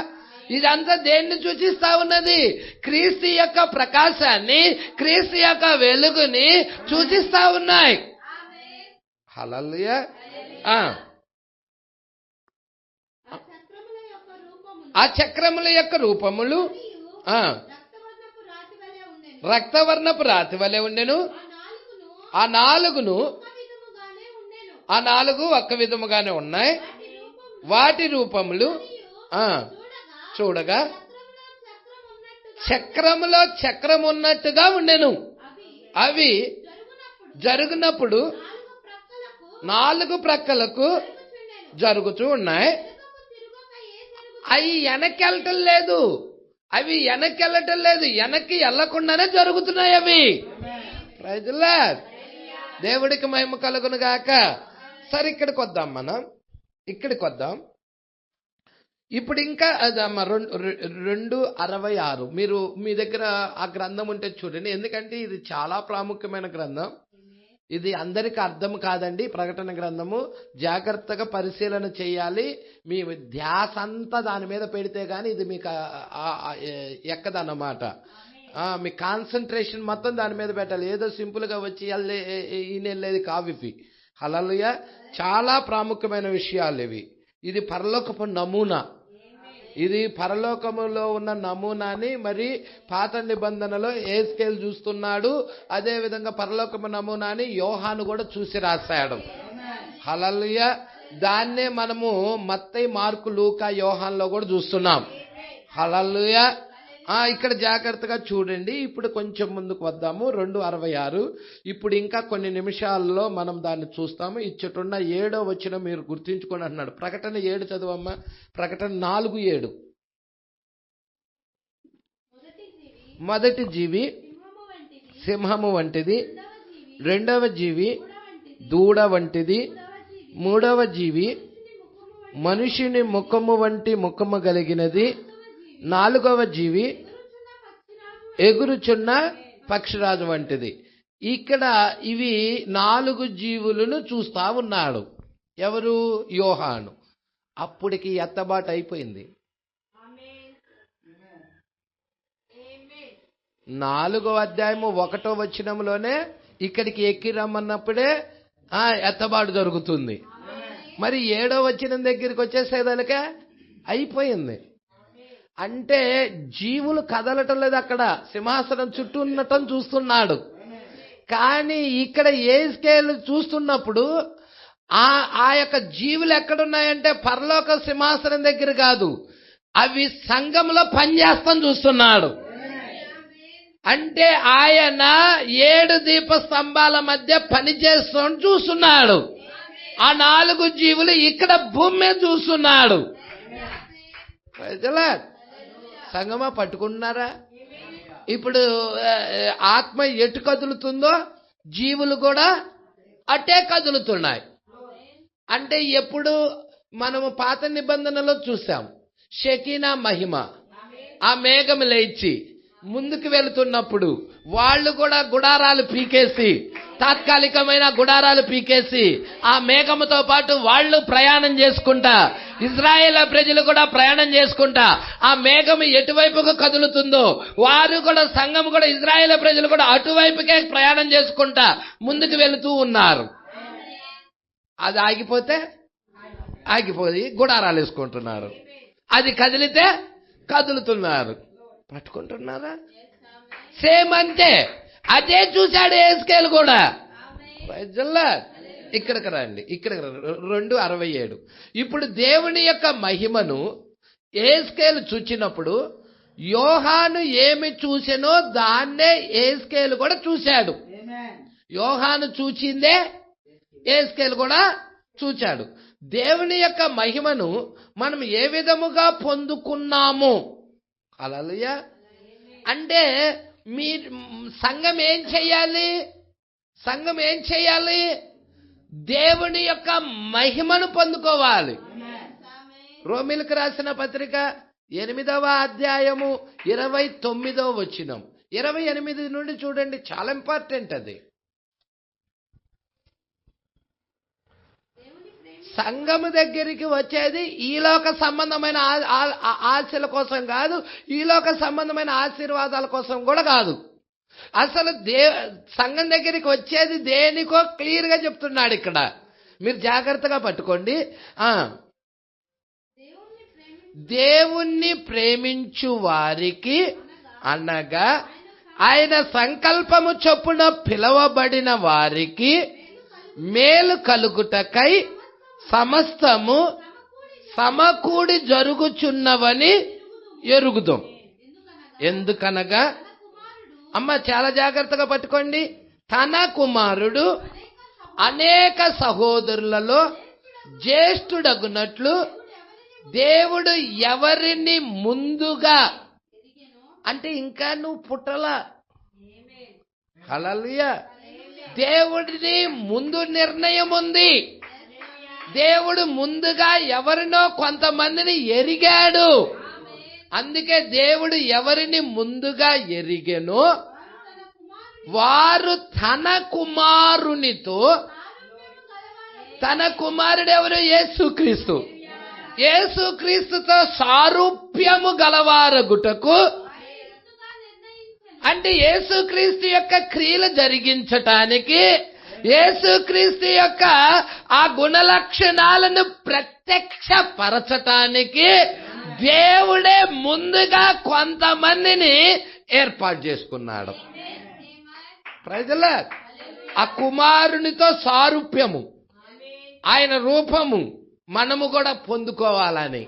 ఇదంతా దేన్ని సూచిస్తా ఉన్నది? క్రీస్తు యొక్క ప్రకాశాన్ని, క్రీస్తు యొక్క వెలుగుని సూచిస్తా ఉన్నాయి. హల్లెలూయా. ఆ చక్రముల యొక్క రూపములు రక్తవర్ణపు రాతి వలె ఉండెను. ఆ నాలుగును ఆ నాలుగు ఒక్క విధముగానే ఉన్నాయి. వాటి రూపములు చూడగా చక్రములో చక్రం ఉన్నట్టుగా ఉండెను. అవి జరుగునప్పుడు నాలుగు ప్రక్కలకు జరుగుతూ ఉన్నాయి. అవి వెనక్కి వెళ్ళటం లేదు, వెనక్కి వెళ్ళకుండానే జరుగుతున్నాయి అవి. Praise the lord. దేవుడికి మహిమ కలుగును గాక. సరే, ఇక్కడికి వద్దాం. ఇప్పుడు ఇంకా 2:66 మీరు మీ దగ్గర ఆ గ్రంథం ఉంటే చూడండి. ఎందుకంటే ఇది చాలా ప్రాముఖ్యమైన గ్రంథం. ఇది అందరికి అర్థం కాదండి. ప్రకటన గ్రంథము జాగ్రత్తగా పరిశీలన చేయాలి. మీ ధ్యాస అంతా దాని మీద పెడితే గానీ ఇది మీకు ఎక్కదన్నమాట. మీ కాన్సన్ట్రేషన్ మొత్తం దాని మీద పెట్టాలి. ఏదో సింపుల్ గా వచ్చి ఈయనెళ్ళేది కావిపి. హల్లెలూయా. చాలా ప్రాముఖ్యమైన విషయాలు ఇవి. ఇది పరలోకపు నమూనా. ఇది పరలోకములో ఉన్న నమూనాని మరి పాత నిబంధనలో ఏస్కేల్ చూస్తున్నాడు. అదే విధంగా పరలోకము నమూనాని యోహాను కూడా చూసి రాశాడు. హల్లెలూయా. దాన్నే మనము మత్తయి, మార్కు, లూకా, యోహాన్లో కూడా చూస్తున్నాం. హల్లెలూయా. ఇక్కడ జాగ్రత్తగా చూడండి. ఇప్పుడు కొంచెం ముందుకు వద్దాము. 2:66. ఇప్పుడు ఇంకా కొన్ని నిమిషాల్లో మనం దాన్ని చూస్తాము. ఇచ్చటున్న 7వ వచనం మీరు గుర్తించుకొని అన్నాడు. ప్రకటన 7 చదవమ్మా. ప్రకటన 4:7. మొదటి జీవి సింహము వంటిది, రెండవ జీవి దూడ వంటిది, మూడవ జీవి మనుషుని ముఖము వంటి ముఖము కలిగినది, నాలుగవ జీవి ఎగురుచున్న పక్షిరాజు వంటిది. ఇక్కడ ఇవి 4 జీవులను చూస్తా ఉన్నాడు. ఎవరు? యోహాను. అప్పటికి ఎత్తబాటు అయిపోయింది. 4వ అధ్యాయము 1వ వచనంలోనే ఇక్కడికి ఎక్కి రమ్మన్నప్పుడే ఎత్తబాటు జరుగుతుంది. మరి 7వ వచనం దగ్గరికి వచ్చేసేదానికే అయిపోయింది. అంటే జీవులు కదలటం లేదు. అక్కడ సింహాసనం చుట్టూ ఉండటం చూస్తున్నాడు. కానీ ఇక్కడ ఏస్కేలు చూస్తున్నప్పుడు ఆ యొక్క జీవులు ఎక్కడున్నాయంటే పరలోక సింహాసనం దగ్గర కాదు, అవి సంఘంలో పనిచేస్తాం చూస్తున్నాడు. అంటే ఆయన 7 దీప స్తంభాల మధ్య పనిచేస్తూ చూస్తున్నాడు. ఆ 4 జీవులు ఇక్కడ భూమి మీద చూస్తున్నాడు. సంగమా పట్టుకుంటున్నారా? ఇప్పుడు ఆత్మ ఎటు కదులుతుందో జీవులు కూడా అటే కదులుతున్నాయి. అంటే ఎప్పుడు మనము పాత నిబంధనలో చూసాం, షకీనా మహిమ ఆ మేఘం లేచి ముందుకు వెళుతున్నప్పుడు వాళ్ళు కూడా గుడారాలు పీకేసి, తాత్కాలికమైన గుడారాలు పీకేసి ఆ మేఘముతో పాటు వాళ్ళు ప్రయాణం చేసుకుంటా, ఇజ్రాయేల్ ప్రజలు కూడా ప్రయాణం చేసుకుంటా ఆ మేఘము ఎటువైపుకు కదులుతుందో వారు కూడా, సంఘం కూడా, ఇజ్రాయేల్ ప్రజలు కూడా అటువైపుకే ప్రయాణం చేసుకుంటా ముందుకు వెళుతూ ఉన్నారు. అది ఆగిపోయి గుడారాలు వేసుకుంటున్నారు. అది కదిలితే కదులుతున్నారు. పట్టుకుంటున్నారా? సేమ్ అంతే. అదే చూశాడు ఏస్కేలు కూడా. ఇక్కడికి రండి. 2:67. ఇప్పుడు దేవుని యొక్క మహిమను ఏస్కేలు చూచినప్పుడు యోహాను ఏమి చూసెనో దాన్నే ఏస్కేలు కూడా చూశాడు. యోహాను చూచిందే ఏస్కేలు కూడా చూచాడు. దేవుని యొక్క మహిమను మనం ఏ విధముగా పొందుకున్నాము? హల్లెలూయా. అంటే మీ సంఘం ఏం చేయాలి? దేవుని యొక్క మహిమను పొందుకోవాలి. రోమీలకు రాసిన పత్రిక 8వ అధ్యాయము 29వ వచనం 28 నుండి చూడండి. చాలా ఇంపార్టెంట్ అది. సంఘము దగ్గరికి వచ్చేది ఈలోక సంబంధమైన ఆశల కోసం కాదు, ఈలోక సంబంధమైన ఆశీర్వాదాల కోసం కూడా కాదు. అసలు సంఘం దగ్గరికి వచ్చేది దేనికో క్లియర్ గా చెప్తున్నాడు ఇక్కడ. మీరు జాగ్రత్తగా పట్టుకోండి. దేవుణ్ణి ప్రేమించు వారికి అనగా ఆయన సంకల్పము చొప్పున పిలవబడిన వారికి మేలు కలుగుటకై సమస్తము సమకూడి జరుగుచున్నవని ఎరుగుదాం. ఎందుకనగా చాలా జాగ్రత్తగా పట్టుకోండి. తన కుమారుడు అనేక సహోదరులలో జ్యేష్ఠుడగునట్లు దేవుడు ఎవరిని ముందుగా, అంటే ఇంకా నువ్వు పుట్టలా, హల్లెలూయా, దేవుడిని ముందు నిర్ణయం ఉంది. దేవుడు ముందుగా ఎవరినో కొంతమందిని ఎరిగాడు. అందుకే దేవుడు ఎవరిని ముందుగా ఎరిగెనో వారు తన కుమారునితో, తన కుమారుడు ఎవరు? యేసుక్రీస్తు. యేసుక్రీస్తుతో సారూప్యము గలవారగుటకు, అంటే యేసుక్రీస్తు యొక్క క్రియలు జరిగించటానికి, యేసుక్రీస్తు యొక్క ఆ గుణ లక్షణాలను ప్రత్యక్షపరచటానికి దేవుడే ముందుగా కొంతమందిని ఏర్పాటు చేసుకున్నాడు. ప్రజల ఆ కుమారునితో సారూప్యము, ఆయన రూపము మనము కూడా పొందుకోవాలని,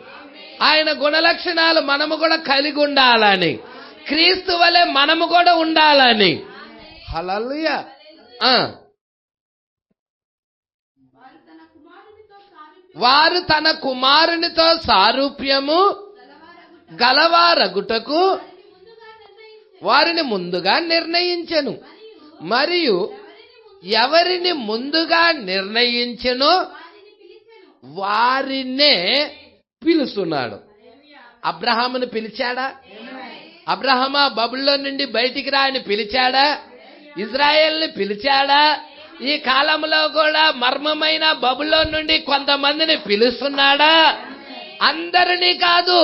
ఆయన గుణ లక్షణాలు మనము కూడా కలిగి ఉండాలని, క్రీస్తు వలె మనము కూడా ఉండాలని. హల్లెలూయా. వారు తన కుమారునితో సారూప్యము గలవారగుటకు వారిని ముందుగా నిర్ణయించెను. మరియు ఎవరిని ముందుగా నిర్ణయించెనో వారినే పిలుస్తున్నాడు. అబ్రహామును పిలిచాడా? అబ్రహామా బబుల్లో నుండి బయటికి రా అని పిలిచాడా? ఇజ్రాయేల్ని పిలిచాడా? ఈ కాలంలో కూడా మర్మమైన బబుల్లో నుండి కొంతమందిని పిలుస్తున్నాడా? అందరినీ కాదు.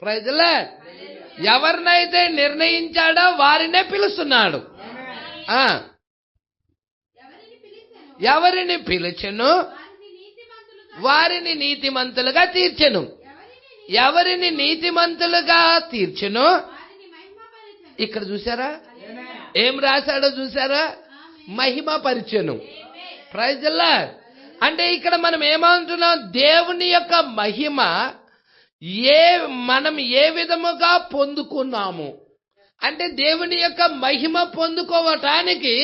ప్రజలే, ఎవరినైతే నిర్ణయించాడో వారినే పిలుస్తున్నాడు. ఎవరిని పిలిచెను వారిని నీతిమంతులుగా తీర్చెను. ఎవరిని నీతిమంతులుగా తీర్చెను, ఇక్కడ చూసారా ఏం రాశాడో చూసారా? మహిమ పరిచెను. Praise the lord. అంటే ఇక్కడ మనం ఏమంటున్నాం? దేవుని యొక్క మహిమ మనం ఏ విధముగా పొందుకున్నాము అంటే, దేవుని యొక్క మహిమ పొందుకోవటానికి,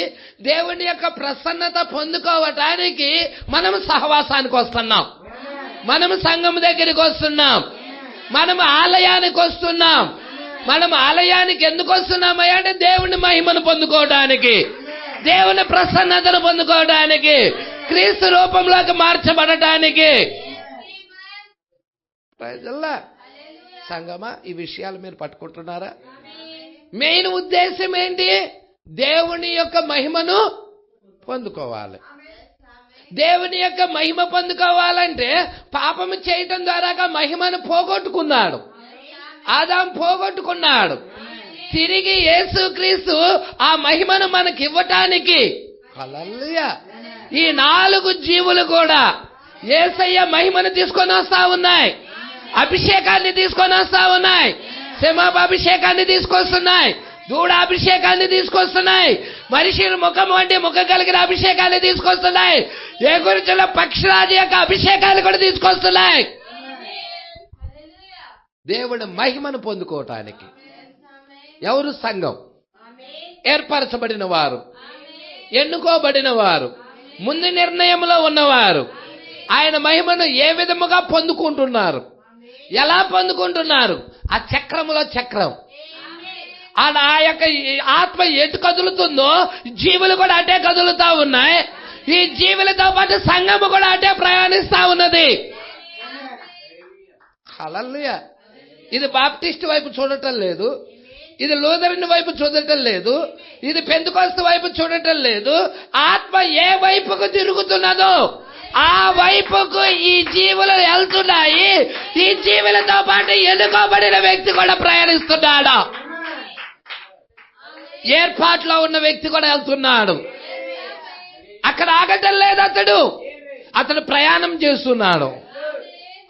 దేవుని యొక్క ప్రసన్నత పొందుకోవటానికి మనం సహవాసానికి వస్తున్నాం, మనం సంఘం దగ్గరికి వస్తున్నాం, మనం ఆలయానికి వస్తున్నాం. మనం ఆలయానికి ఎందుకు వస్తున్నామయ్యా అంటే దేవుని మహిమను పొందుకోవడానికి, దేవుని ప్రసన్నతను పొందుకోవడానికి, క్రీస్తు రూపంలోకి మార్చబడటానికి. సంగమా, ఈ విషయాలు మీరు పట్టుకుంటున్నారా? మెయిన్ ఉద్దేశం ఏంటి? దేవుని యొక్క మహిమను పొందుకోవాలి. దేవుని యొక్క మహిమ పొందుకోవాలంటే పాపము చేయటం ద్వారా మహిమను పోగొట్టుకున్నాడు. ఆదాం పోగొట్టుకున్నాడు. తిరిగి యేసుక్రీస్తు ఆ మహిమను మనకి ఇవ్వటానికి, హల్లెలూయా, ఈ 4 జీవులు కూడా యేసయ్య మహిమను తీసుకొని వస్తా ఉన్నాయి, అభిషేకాన్ని తీసుకొని వస్తా ఉన్నాయి, సింహాభిషేకాన్ని తీసుకొస్తున్నాయి, దూడాభిషేకాన్ని తీసుకొస్తున్నాయి, మనిషి ముఖం వంటి ముఖం కలిగిన అభిషేకాన్ని తీసుకొస్తున్నాయి, ఏ గురించిన పక్షిరాజు యొక్క అభిషేకాన్ని కూడా తీసుకొస్తున్నాయి. దేవుడి మహిమను పొందుకోవటానికి ఎవరు? సంఘం, ఏర్పరచబడిన వారు, ఎన్నుకోబడిన వారు, ముందు నిర్ణయంలో ఉన్నవారు. ఆయన మహిమను ఏ విధముగా పొందుకుంటున్నారు? ఎలా పొందుకుంటున్నారు? ఆ చక్రములో చక్రం, ఆ యొక్క ఆత్మ ఎటు కదులుతుందో జీవులు కూడా అటే కదులుతా ఉన్నాయి. ఈ జీవులతో పాటు సంఘము కూడా అటే ప్రయాణిస్తా ఉన్నది. హల్లెలూయా. ఇది బాప్టిస్ట్ వైపు చూడటం లేదు, ఇది లూథరన్ వైపు చూడటం లేదు, ఇది పెంతెకోస్తు వైపు చూడటం లేదు. ఆత్మ ఏ వైపుకు తిరుగుతున్నదో ఆ వైపుకు ఈ జీవులు వెళ్తున్నాయి. ఈ జీవులతో పాటు ఎన్నుకోబడిన వ్యక్తి కూడా ప్రయాణిస్తున్నాడు. ఏర్పాట్లో ఉన్న వ్యక్తి కూడా వెళ్తున్నాడు. అక్కడ ఆగటం లేదు. అతను ప్రయాణం చేస్తున్నాడు.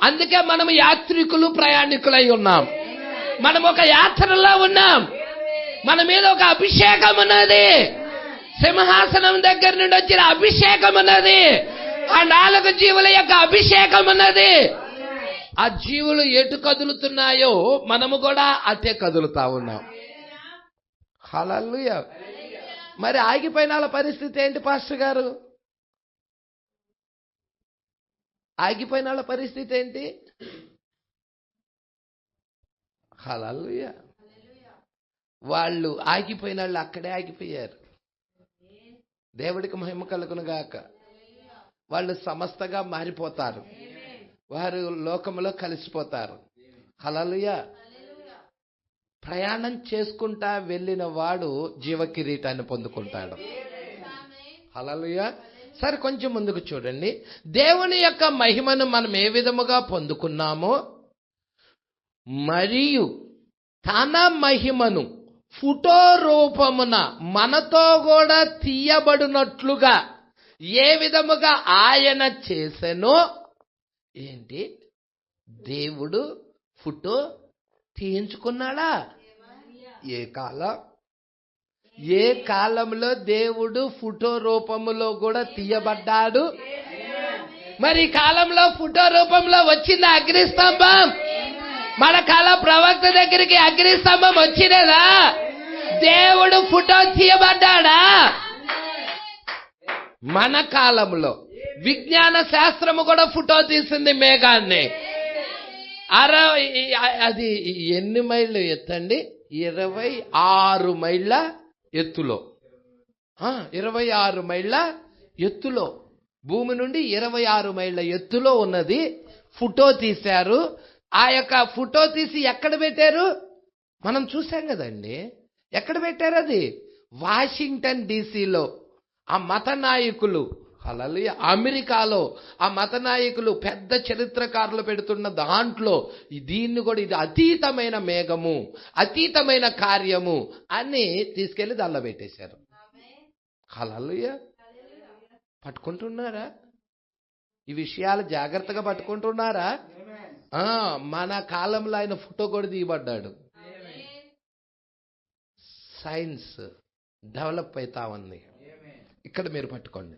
అందుకే మనం యాత్రికులు, ప్రయాణికులై ఉన్నాం. మనం ఒక యాత్రలో ఉన్నాం. మన మీద ఒక అభిషేకం ఉన్నది. సింహాసనం దగ్గర నుండి వచ్చిన అభిషేకం ఉన్నది. ఆ 4 జీవుల యొక్క అభిషేకం ఉన్నది. ఆ జీవులు ఎటు కదులుతున్నాయో మనము కూడా అటే కదులుతా ఉన్నాం. హల్లెలూయా. మరి ఆగిపోయిన వాళ్ళ పరిస్థితి ఏంటి పాస్టర్ గారు? ఆగిపోయిన వాళ్ళ పరిస్థితి ఏంటి? హల్లెలూయా. వాళ్ళు ఆగిపోయిన వాళ్ళు అక్కడే ఆగిపోయారు. దేవుడికి మహిమ కలుగును గాక. వాళ్ళు సమస్తగా మారిపోతారు. వారు లోకములో కలిసిపోతారు. హల్లెలూయా. ప్రయాణం చేసుకుంటా వెళ్ళిన వాడు జీవ కిరీటాన్ని పొందుకుంటాడు. హల్లెలూయా. సరే, కొంచెం ముందుకు చూడండి. దేవుని యొక్క మహిమను మనం ఏ విధముగా పొందుకున్నామో మరియు తన మహిమను ఫోటో రూపమున మనతో కూడా తీయబడినట్లుగా ఏ విధముగా ఆయన చేసెనో. ఏంటి? దేవుడు ఫోటో తీయించుకున్నాడా? ఏ కాలంలో దేవుడు ఫోటో రూపములో కూడా తీయబడ్డాడు? మరి ఈ కాలంలో ఫోటో రూపంలో వచ్చింది అగ్నిస్తంభం. మన కాల ప్రవక్త దగ్గరికి అగ్నిస్తంభం వచ్చినదా? దేవుడు ఫోటో తీయబడ్డాడా? మన కాలంలో విజ్ఞాన శాస్త్రము కూడా ఫోటో తీసింది మేఘాన్ని. అది ఎన్ని మైళ్ళు ఎత్తండి? 26 మైళ్ళ ఎత్తులో. 26 మైళ్ళ ఎత్తులో, భూమి నుండి 26 మైళ్ళ ఎత్తులో ఉన్నది ఫోటో తీశారు. ఆ యొక్క ఫోటో తీసి ఎక్కడ పెట్టారు? మనం చూసాం కదండి. ఎక్కడ పెట్టారు? అది వాషింగ్టన్ డీసీలో. ఆ మత నాయకులు, హల్లెలూయా, అమెరికాలో ఆ మత నాయకులు పెద్ద చరిత్రకారులు పెడుతున్న దాంట్లో దీన్ని కూడా ఇది అతీతమైన మేఘము, అతీతమైన కార్యము అని తీసుకెళ్లి దానిలో పెట్టేశారు. హల్లెలూయా. పట్టుకుంటున్నారా? ఈ విషయాలు జాగ్రత్తగా పట్టుకుంటున్నారా? మన కాలంలో ఆయన ఫోటో కూడా తీయబడ్డాడు. సైన్స్ డెవలప్ అవుతా ఉంది. ఇక్కడ మీరు పట్టుకోండి.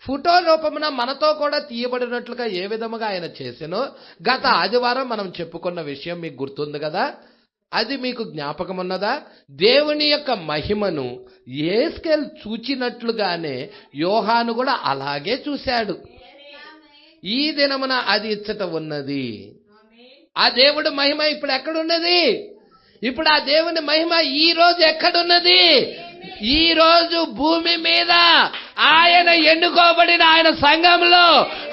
ఫోటో రూపమున మనతో కూడా తీయబడినట్లుగా ఏ విధముగా ఆయన చేసెనో గత ఆదివారం మనం చెప్పుకున్న విషయం మీకు గుర్తుంది కదా? అది మీకు జ్ఞాపకం ఉన్నదా? దేవుని యొక్క మహిమను యేస్కేల్ చూచినట్లుగానే యోహాను కూడా అలాగే చూశాడు. ఈ దినమున అది ఇచ్చట ఉన్నది. ఆ దేవుడి మహిమ ఇప్పుడు ఎక్కడున్నది? ఇప్పుడు ఆ దేవుని మహిమ ఈ రోజు ఎక్కడున్నది? ఈ రోజు భూమి మీద ఆయన ఎన్నుకోబడిన ఆయన సంఘంలో,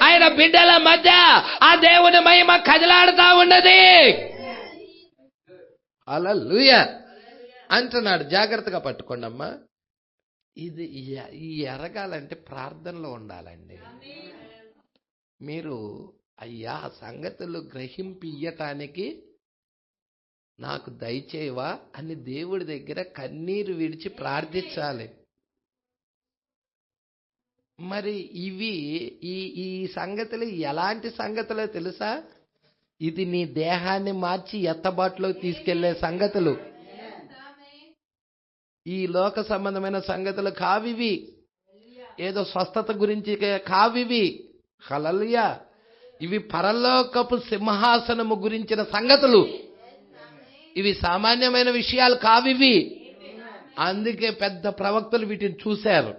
ఆయన బిడ్డల మధ్య ఆ దేవుని మహిమ కదిలాడుతా ఉన్నది. హల్లెలూయా అంటున్నాడు. జాగ్రత్తగా పట్టుకోండి అమ్మా. ఇది ఈ ఎరగాలంటే ప్రార్థనలో ఉండాలండి. మీరు అయ్యా సంగతులు గ్రహింపియ్యటానికి నాకు దయచేయవా అని దేవుడి దగ్గర కన్నీరు విడిచి ప్రార్థించాలి. మరి ఇవి ఈ సంగతులు ఎలాంటి సంగతులో తెలుసా? ఇది నీ దేహాన్ని మార్చి ఎత్తబాటులోకి తీసుకెళ్లే సంగతులు. ఈ లోక సంబంధమైన సంగతులు కావివి. ఏదో స్వస్థత గురించి కావివి. హల్లెలూయా. ఇవి పరలోకపు సింహాసనము గురించిన సంగతులు. ఇవి సామాన్యమైన విషయాలు కావివి. అందుకే పెద్ద ప్రవక్తలు వీటిని చూశారు.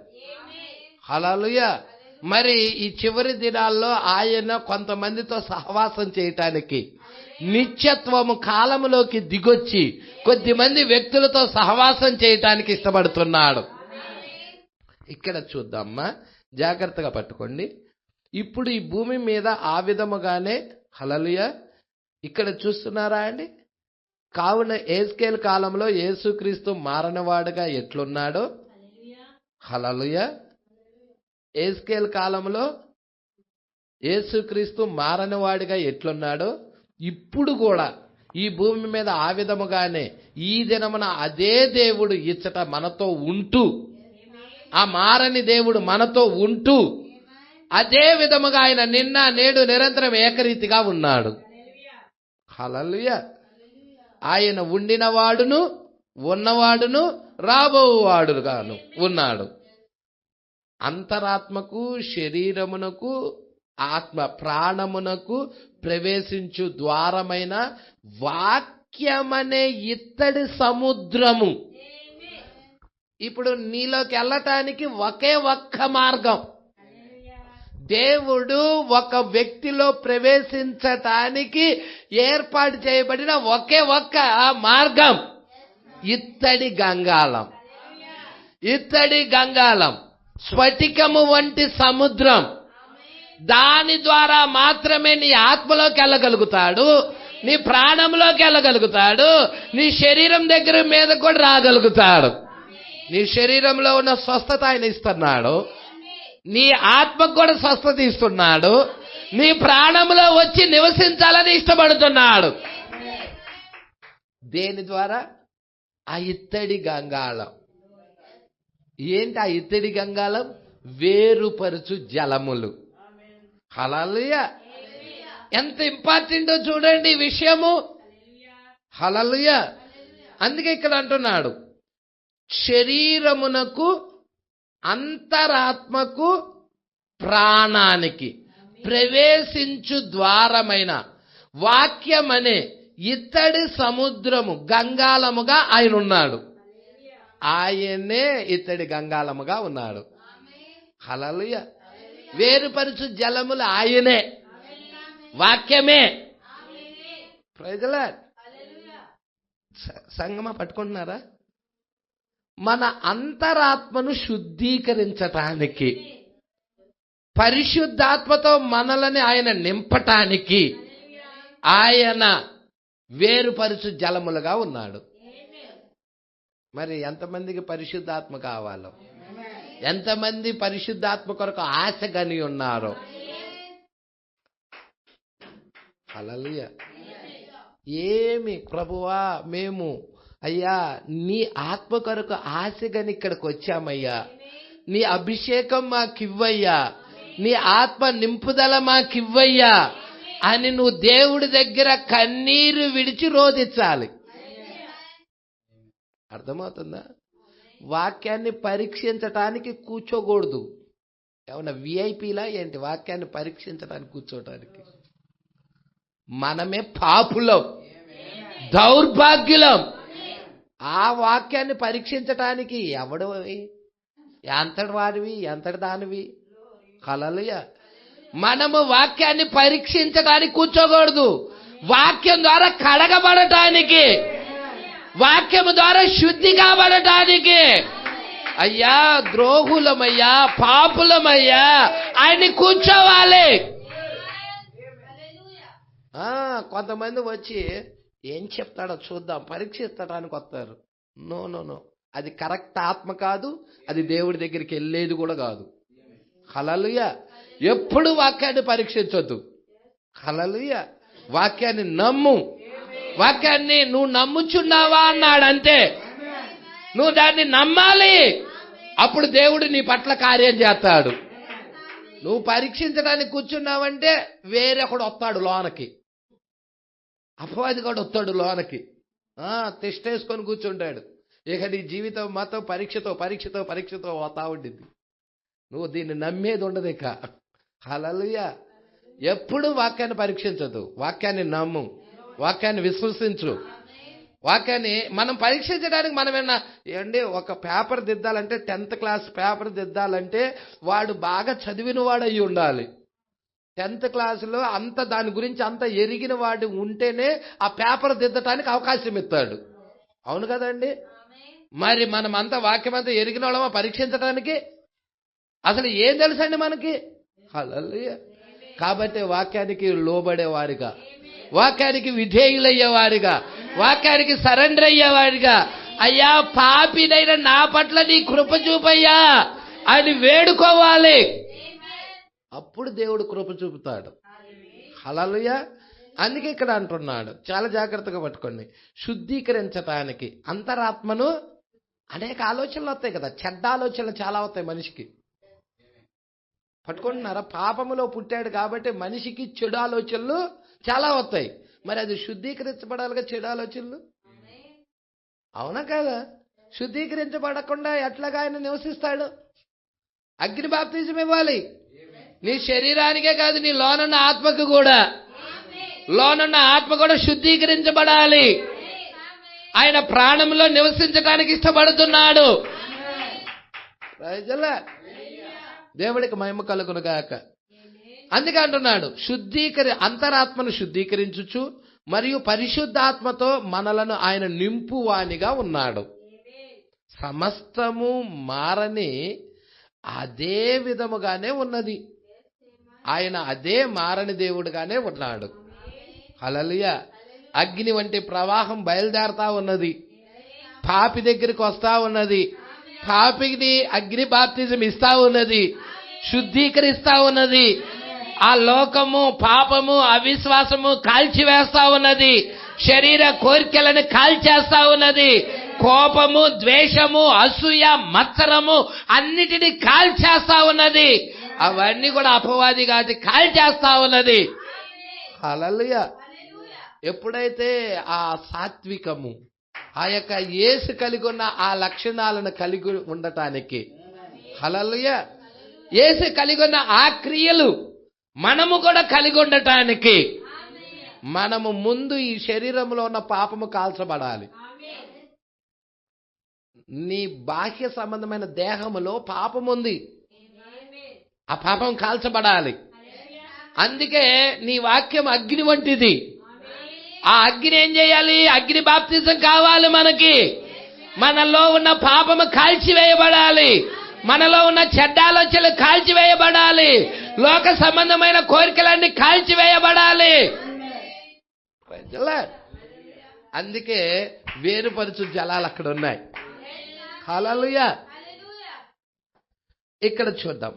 హల్లెలూయా. మరి ఈ చివరి దినాల్లో ఆయన కొంతమందితో సహవాసం చేయటానికి నిత్యత్వము కాలములోకి దిగొచ్చి కొద్దిమంది వ్యక్తులతో సహవాసం చేయటానికి ఇష్టపడుతున్నాడు. ఇక్కడ చూద్దామ్మా, జాగ్రత్తగా పట్టుకోండి. ఇప్పుడు ఈ భూమి మీద ఆ విధముగానే, హల్లెలూయా, ఇక్కడ చూస్తున్నారా అండి? కావున యేస్కేల్ కాలంలో యేసుక్రీస్తు మారనవాడుగా ఎట్లున్నాడో, హల్లెలూయా, యేస్కేల్ కాలంలో యేసుక్రీస్తు మారనవాడిగా ఎట్లున్నాడో ఇప్పుడు కూడా ఈ భూమి మీద ఆ విధముగానే ఈ దినమున అదే దేవుడు ఇచ్చట మనతో ఉంటూ, ఆ మారని దేవుడు మనతో ఉంటూ అదే విధముగా ఆయన నిన్న నేడు నిరంతరం ఏకరీతిగా ఉన్నాడు. హల్లెలూయా. ఆయన ఉండినవాడును ఉన్నవాడును రాబోవాడుగాను ఉన్నాడు. అంతరాత్మకు శరీరమునకు ఆత్మ ప్రాణమునకు ప్రవేశించు ద్వారమైన వాక్యమనే ఇత్తడి సముద్రము. ఇప్పుడు నీలోకి వెళ్ళటానికి ఒకే ఒక్క మార్గం. దేవుడు ఒక వ్యక్తిలో ప్రవేశించటానికి ఏర్పాటు చేయబడిన ఒకే ఒక్క మార్గం ఇత్తడి గంగాళం. ఇత్తడి గంగాళం స్ఫటికము వంటి సముద్రం. దాని ద్వారా మాత్రమే నీ ఆత్మలోకి వెళ్ళగలుగుతాడు, నీ ప్రాణంలోకి వెళ్ళగలుగుతాడు, నీ శరీరం దగ్గర మీద కూడా రాగలుగుతాడు. నీ శరీరంలో ఉన్న స్వస్థత ఆయన ఇస్తున్నాడు, నీ ఆత్మకు కూడా స్వస్థత ఇస్తున్నాడు, నీ ప్రాణంలో వచ్చి నివసించాలని ఇష్టపడుతున్నాడు. దేని ద్వారా? ఆ ఇత్తడి గంగాళం. ఏంటి ఆ ఇత్తడి గంగాళం? వేరుపరుచు జలములు. హల్లెలూయా. ఎంత ఇంపార్టెంటో చూడండి ఈ విషయము. హల్లెలూయా. అందుకే ఇక్కడ అంటున్నాడు, శరీరమునకు అంతరాత్మకు ప్రాణానికి ప్రవేశించు ద్వారమైన వాక్యమనే ఇత్తడి సముద్రము గంగాళముగా ఆయన ఉన్నాడు. ఆయనే ఇత్తడి గంగాళముగా ఉన్నాడు. హల్లెలూయా. వేరుపరుచు జలములు ఆయనే, వాక్యమే. Praise the lord. సంగమా పట్టుకుంటున్నారా? మన అంతరాత్మను శుద్ధీకరించటానికి, పరిశుద్ధాత్మతో మనలని ఆయన నింపటానికి ఆయన వేరుపరుచు జలములుగా ఉన్నాడు. మరి ఎంతమందికి పరిశుద్ధాత్మ కావాలో, ఎంతమంది పరిశుద్ధాత్మ కొరకు ఆశ గని ఉన్నారో? హల్లెలూయా. ఏమి ప్రభువా, మేము అయ్యా నీ ఆత్మ కొరకు ఆశ గని ఇక్కడికి వచ్చామయ్యా, నీ అభిషేకం మాకివ్వయ్యా, నీ ఆత్మ నింపుదల మాకివ్వయ్యా అని నువ్వు దేవుడి దగ్గర కన్నీరు విడిచి రోదించాలి. అర్థమవుతుందా? వాక్యాన్ని పరీక్షించటానికి కూర్చోకూడదు. ఏమన్నా విఐపీలా ఏంటి వాక్యాన్ని పరీక్షించడానికి కూర్చోటానికి? మనమే పాపులం, దౌర్భాగ్యులం. ఆ వాక్యాన్ని పరీక్షించటానికి ఎవడవి, ఎంతటి వాడివి, ఎంతటి దానివి? హల్లెలూయా. మనము వాక్యాన్ని పరీక్షించడానికి కూర్చోకూడదు. వాక్యం ద్వారా కడగబడటానికి, వాక్యము ద్వారా శుద్ధి కాబడటానికి. అయ్యా ద్రోహులమయ్యా, పాపులమయ్యా, ఆయన్ని కూర్చోవాలి. కొంతమంది వచ్చి ఏం చెప్తాడో చూద్దాం పరీక్షిస్తడానికి వస్తారు. నో నో నో, అది కరెక్ట్ ఆత్మ కాదు, అది దేవుడి దగ్గరికి వెళ్ళేది కూడా కాదు. హల్లెలూయా. ఎప్పుడు వాక్యాన్ని పరీక్షించొద్దు. హల్లెలూయా. వాక్యాన్ని నమ్ము. వాక్యాన్ని నువ్వు నమ్ముచున్నావా అన్నాడు అంతే. నువ్వు దాన్ని నమ్మాలి, అప్పుడు దేవుడు నీ పట్ల కార్యం చేస్తాడు. నువ్వు పరీక్షించడానికి కూర్చున్నావంటే వేరొకడు వస్తాడు లోనకి, అపవాది కూడా వస్తాడు లోనకి, తెస్టేసుకొని కూర్చుంటాడు. ఇక నీ జీవితం మొత్తం పరీక్షతో పరీక్షతో పరీక్షతో పోతా ఉండింది. నువ్వు దీన్ని నమ్మేది ఉండదు ఇక. హల్లెలూయా. ఎప్పుడు వాక్యాన్ని పరీక్షించదు, వాక్యాన్ని నమ్ము, వాక్యాన్ని విశ్వసించు. వాక్యాన్ని మనం పరీక్షించడానికి మనమేనా ఏంటి? ఒక పేపర్ దిద్దాలంటే 10th క్లాస్ పేపర్ దిద్దాలంటే వాడు బాగా చదివిన వాడు అయ్యి ఉండాలి. 10th క్లాసులో అంత దాని గురించి అంత ఎరిగిన వాడు ఉంటేనే ఆ పేపర్ దిద్దటానికి అవకాశం ఇస్తాడు. అవును కదండి? మరి మనం అంతా వాక్యం అంతా ఎరిగిన వాళ్ళమా పరీక్షించడానికి? అసలు ఏం తెలుసండి మనకి? హల్లెలూయా. కాబట్టి వాక్యానికి లోబడేవారిగా, వాక్యానికి విధేయులయ్యేవారిగా, వాక్యానికి సరెండర్ అయ్యేవారిగా, అయ్యా పాపినైన నా పట్ల నీ కృప చూపయ్యా అని వేడుకోవాలి. అప్పుడు దేవుడు కృప చూపుతాడు. హల్లెలూయా. అందుకే ఇక్కడ అంటున్నాడు, చాలా జాగ్రత్తగా పట్టుకోండి. శుద్ధీకరించటానికి అంతరాత్మను, అనేక ఆలోచనలు వస్తాయి కదా, చెడ్డ ఆలోచనలు చాలా వస్తాయి మనిషికి. పట్టుకుంటున్నారా? పాపములో పుట్టాడు కాబట్టి మనిషికి చెడు ఆలోచనలు చాలా వస్తాయి. మరి అది శుద్ధీకరించబడాలిగా చెడు ఆలోచనలు, అవునా కదా? శుద్ధీకరించబడకుండా ఎట్లాగా ఆయన నివసిస్తాడు? అగ్ని బాప్తిజం ఇవ్వాలి. నీ శరీరానికే కాదు, నీ లోనున్న ఆత్మకు కూడా. లోనున్న ఆత్మ కూడా శుద్ధీకరించబడాలి. ఆయన ప్రాణంలో నివసించడానికి ఇష్టపడుతున్నాడు. దేవుడికి మహిమ కలుగును గాక. అందుకే అంటున్నాడు, అంతరాత్మను శుద్ధీకరించుచు మరియు పరిశుద్ధాత్మతో మనలను ఆయన నింపువానిగా ఉన్నాడు. సమస్తము మారని అదే విధముగానే ఉన్నది. ఆయన అదే మారని దేవుడుగానే ఉన్నాడు. హల్లెలూయా. అగ్ని వంటి ప్రవాహం బయలుదేరుతా ఉన్నది, పాపి దగ్గరికి వస్తా ఉన్నది. పాపిని అగ్ని బాప్తిజం ఇస్తా ఉన్నది, శుద్ధీకరిస్తా ఉన్నది. ఆ లోకము, పాపము, అవిశ్వాసము కాల్చివేస్తా ఉన్నది. శరీర కోరికలను కాల్చేస్తా ఉన్నది. కోపము, ద్వేషము, అసూయ, మత్సరము అన్నిటినీ కాల్చేస్తా ఉన్నది. అవన్నీ కూడా అపవాది కాబట్టి కాల్చేస్తా ఉన్నది. హల్లెలూయా. ఎప్పుడైతే ఆ సాత్వికము, ఆ యొక్క యేసు కలిగి ఉన్న ఆ లక్షణాలను కలిగి ఉండటానికి, హల్లెలూయా, యేసు కలిగి ఉన్న ఆ క్రియలు మనము కూడా కలిగి ఉండటానికి మనము ముందు ఈ శరీరంలో ఉన్న పాపము కాల్చబడాలి. నీ బాహ్య సంబంధమైన దేహములో పాపం ఉంది, ఆ పాపం కాల్చబడాలి. అందుకే నీ వాక్యం అగ్ని వంటిది. ఆ అగ్ని ఏం చేయాలి? అగ్ని బాప్తిజం కావాలి మనకి. మనలో ఉన్న పాపము కాల్చివేయబడాలి, మనలో ఉన్న చెడ్డ ఆలోచనలు కాల్చివేయబడాలి, లోక సంబంధమైన కోరికలన్నీ కాల్చివేయబడాలి. అందుకే వేరుపరుచు జలాలు అక్కడ ఉన్నాయి. హల్లెలూయా. ఇక్కడ చూద్దాం,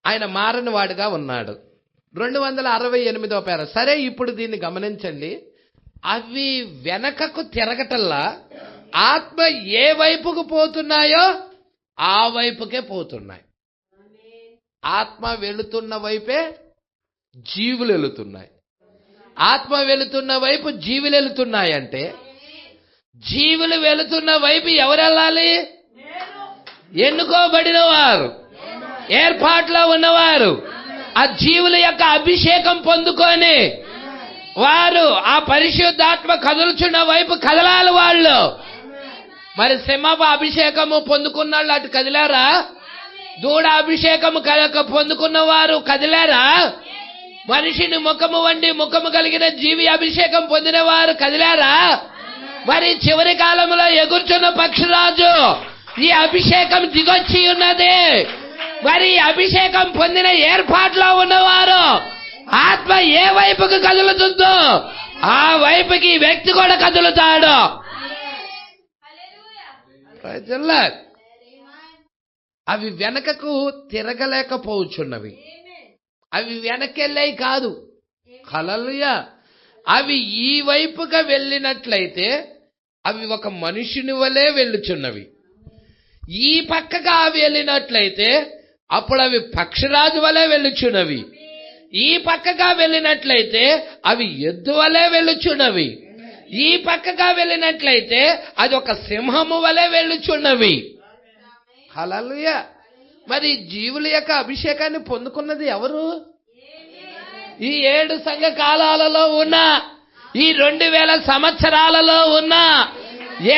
ఆయన మారని వాడుగా ఉన్నాడు. 268వ పేర. సరే, ఇప్పుడు దీన్ని గమనించండి. అవి వెనకకు తిరగటల్లా ఆత్మ ఏ వైపుకు పోతున్నాయో ఆ వైపుకే పోతున్నాయి. ఆత్మ వెళుతున్న వైపే జీవులు వెళుతున్నాయి. ఆత్మ వెళుతున్న వైపు జీవులు వెళుతున్నాయంటే, జీవులు వెళుతున్న వైపు ఎవరు వెళ్ళాలి? ఎన్నుకోబడిన వారు, ఏర్పాట్లో ఉన్నవారు, ఆ జీవుల యొక్క అభిషేకం పొందుకొని వారు ఆ పరిశుద్ధాత్మ కదులుచున్న వైపు కదలాలి వాళ్ళు. మరి సింహపు అభిషేకము పొందుకున్న వాళ్ళు అటు కదిలారా? దూడ అభిషేకము పొందుకున్న వారు కదిలారా? మనిషిని ముఖము వండి ముఖము కలిగిన జీవి అభిషేకం పొందిన వారు కదిలారా? మరి చివరి కాలంలో ఎగుర్చున్న పక్షిరాజు ఈ అభిషేకం దిగొచ్చి ఉన్నది. మరి అభిషేకం పొందిన ఏర్పాట్లో ఉన్నవారు ఆత్మ ఏ వైపుకు కదులుతుందో ఆ వైపుకి వ్యక్తి కూడా కదులుతాడు. అవి వెనకకు తిరగలేకపోవచ్చున్నవి, అవి వెనకెళ్ళాయి కాదు. హల్లెలూయా. అవి ఈ వైపుగా వెళ్ళినట్లయితే అవి ఒక మనుషుని వలె వెళ్ళుచున్నవి. ఈ పక్కగా అవి వెళ్ళినట్లయితే అప్పుడు అవి పక్షిరాజు వలె వెళ్ళుచున్నవి. ఈ పక్కగా వెళ్ళినట్లయితే అవి ఎద్దు వలె వెళ్ళుచున్నవి. ఈ పక్కగా వెళ్ళినట్లయితే అది ఒక సింహము వలె వెళ్ళుచున్నవి. హల్లెలూయా. మరి జీవుల యొక్క అభిషేకాన్ని పొందుకున్నది ఎవరు? ఈ 7 సంఘ కాలాలలో ఉన్న, ఈ 2000 సంవత్సరాలలో ఉన్న,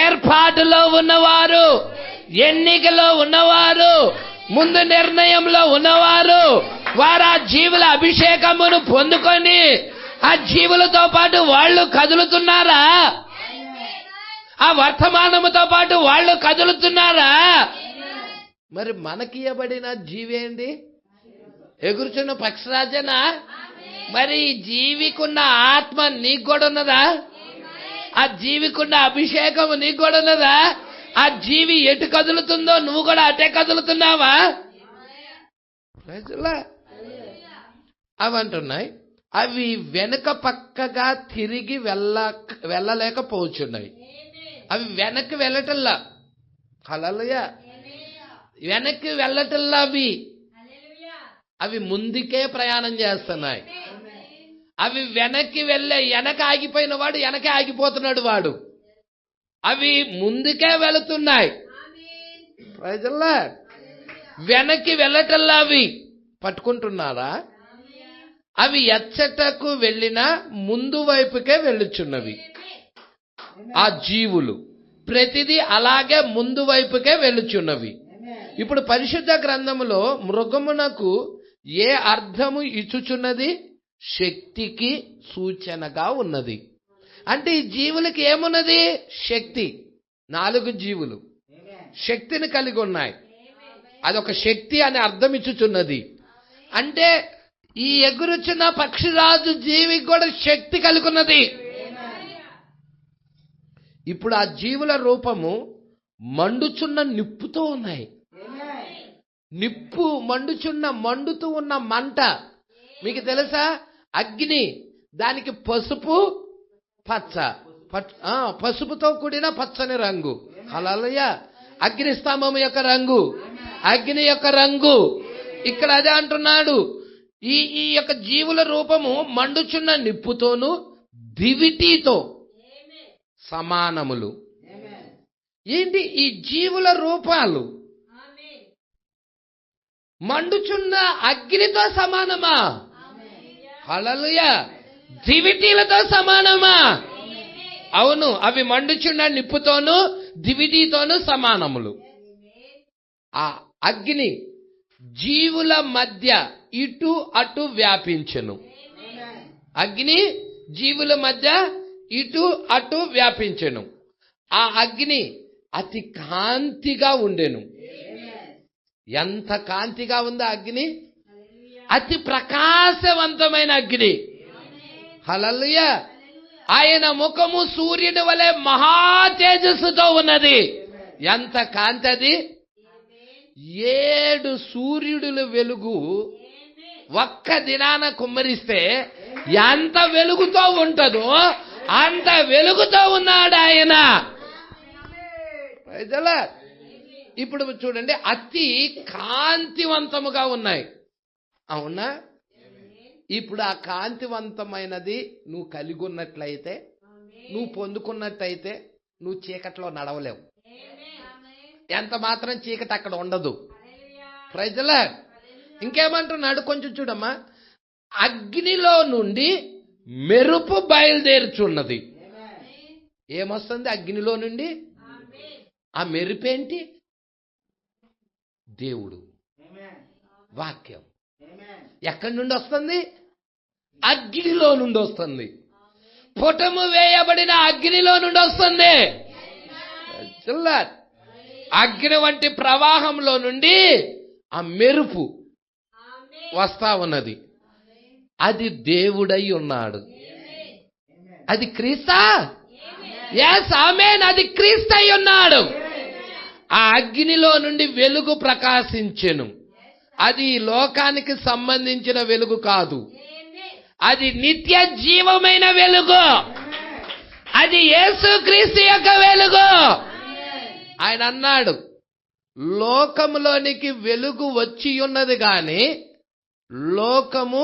ఏర్పాటులో ఉన్నవారు, ఎన్నికలో ఉన్నవారు, ముందు నిర్ణయంలో ఉన్నవారు. వారు ఆ జీవుల అభిషేకమును పొందుకొని ఆ జీవులతో పాటు వాళ్ళు కదులుతున్నారా? ఆ వర్తమానముతో పాటు వాళ్ళు కదులుతున్నారా? మరి మనకి ఇవ్వబడిన జీవి ఏంటి? ఎగురుచున్న పక్షరాజనా? మరి జీవికున్న ఆత్మ నీకు కూడా ఉన్నదా? ఆ జీవికున్న అభిషేకము నీకు కూడా ఉన్నదా? ఆ జీవి ఎటు కదులుతుందో నువ్వు కూడా అటే కదులుతున్నావా? అవంటున్నాయి, అవి వెనుక పక్కగా తిరిగి వెళ్ళలేకపోవచ్చున్నాయి. అవి వెనక్కి వెళ్ళటల్లా. హల్లెలూయా. వెనక్కి వెళ్ళటల్లా. అవి ముందుకే ప్రయాణం చేస్తున్నాయి. అవి వెనక్కి వెనక ఆగిపోయిన వాడు వెనకే ఆగిపోతున్నాడు వాడు. అవి ముందుకే వెళుతున్నాయి. ప్రజల్లా వెనక్కి వెళ్ళటల్లా అవి పట్టుకుంటున్నారా? అవి ఎచ్చటకు వెళ్ళినా ముందు వైపుకే వెళ్ళుచున్నవి. ఆ జీవులు ప్రతిదీ అలాగే ముందు వైపుకే వెళ్ళుచున్నవి. ఇప్పుడు పరిశుద్ధ గ్రంథములో మృగమునకు ఏ అర్థము ఇచ్చుచున్నది? శక్తికి సూచనగా ఉన్నది. అంటే ఈ జీవులకి ఏమున్నది? శక్తి. 4 జీవులు శక్తిని కలిగి ఉన్నాయి. అదొక శక్తి అని అర్థం ఇచ్చుచున్నది. అంటే ఈ ఎగురుచున్న పక్షిరాజు జీవికి కూడా శక్తి కలిగి ఉన్నది. ఇప్పుడు ఆ జీవుల రూపము మండుచున్న నిప్పుతో ఉన్నాయి. నిప్పు మండుతూ ఉన్న మంట. మీకు తెలుసా? అగ్ని, దానికి పసుపు పచ్చ, పసుపుతో కూడిన పచ్చని రంగు. హల్లెలూయా. అగ్ని స్తంభం యొక్క రంగు, అగ్ని యొక్క రంగు. ఇక్కడ అదే అంటున్నాడు. ఈ యొక్క జీవుల రూపము మండుచున్న నిప్పుతోను దివిటీతో సమానములు. ఏంటి ఈ జీవుల రూపాలు? మండుచున్న అగ్నితో సమానమా? హల్లెలూయా. దివిటీలతో సమానమా? అవును, అవి మండుచున్న నిప్పుతోను దివిటీతోను సమానములు. ఆ అగ్ని జీవుల మధ్య ఇటు అటు వ్యాపించెను. అగ్ని జీవుల మధ్య ఇటు అటు వ్యాపించెను. ఆ అగ్ని అతి కాంతిగా ఉండెను. ఎంత కాంతిగా ఉందో అగ్ని! అతి ప్రకాశవంతమైన అగ్ని. హల్లెలూయా. ఆయన ముఖము సూర్యుని వలె మహా తేజస్సుతో ఉన్నది. ఎంత కాంతి అది! 7 సూర్యుడుల వెలుగు ఒక్క దినాన కుమ్మరిస్తే ఎంత వెలుగుతో ఉంటుందో అంత వెలుగుతో ఉన్నాడు ఆయన. ఇప్పుడు చూడండి, అతి కాంతివంతముగా ఉన్నాయి. అవునా? ఇప్పుడు ఆ కాంతివంతమైనది నువ్వు కలిగి ఉన్నట్లయితే, నువ్వు పొందుకున్నట్టయితే నువ్వు చీకట్లో నడవలేవు. ఎంత మాత్రం చీకటి అక్కడ ఉండదు. ప్రజల ఇంకేమంటున్నాడు? కొంచెం చూడమ్మా. అగ్నిలో నుండి మెరుపు బయలుదేరుచున్నది. ఏమొస్తుంది అగ్నిలో నుండి? ఆ మెరుపేంటి? దేవుడు వాక్యం. ఎక్కడి నుండి వస్తుంది? అగ్నిలో నుండి వస్తుంది. పుటము వేయబడిన అగ్నిలో నుండి వస్తుంది. అగ్ని వంటి ప్రవాహంలో నుండి ఆ మెరుపు వస్తా ఉన్నది. అది దేవుడై ఉన్నాడు. అది క్రీస్తా? yes, ఆమేన్. అది క్రీస్తు అయి ఉన్నాడు. ఆ అగ్నిలో నుండి వెలుగు ప్రకాశించెను. అది లోకానికి సంబంధించిన వెలుగు కాదు. అది నిత్య జీవమైన వెలుగు. అది యేసుక్రీస్తు యొక్క వెలుగు. ఆయన అన్నాడు, లోకములోనికి వెలుగు వచ్చి ఉన్నది గాని లోకము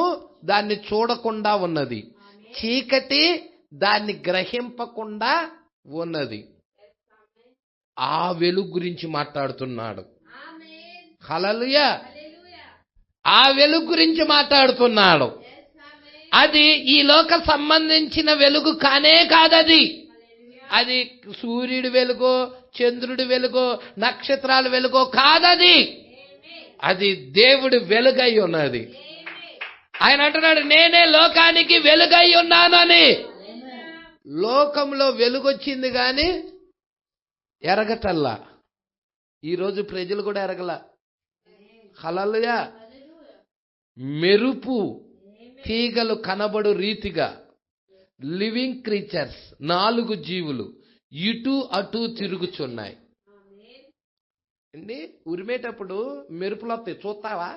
దాన్ని చూడకుండా ఉన్నది, చీకటి దాన్ని గ్రహింపకుండా ఉన్నది. ఆ వెలుగు గురించి మాట్లాడుతున్నాడు. హల్లెలూయా. ఆ వెలుగు గురించి మాట్లాడుతున్నాడు. అది ఈ లోక సంబంధించిన వెలుగు కానే కాదది. అది సూర్యుడి వెలుగో, చంద్రుడి వెలుగో, నక్షత్రాల వెలుగో కాదది. అది దేవుడి వెలుగై ఉన్నది. ఆయన అంటున్నాడు, నేనే లోకానికి వెలుగై ఉన్నాను అని. లోకంలో వెలుగొచ్చింది గాని ఎరగటల్లా. ఈరోజు ప్రజలు కూడా ఎరగల. హల్లెలూయా. మెరుపు తీగలు కనబడు రీతిగా లివింగ్ క్రీచర్స్ 4 జీవులు ఇటు అటు తిరుగుచున్నాయి. అండి, ఉరిమేటప్పుడు మెరుపులు వస్తాయి, చూస్తావా?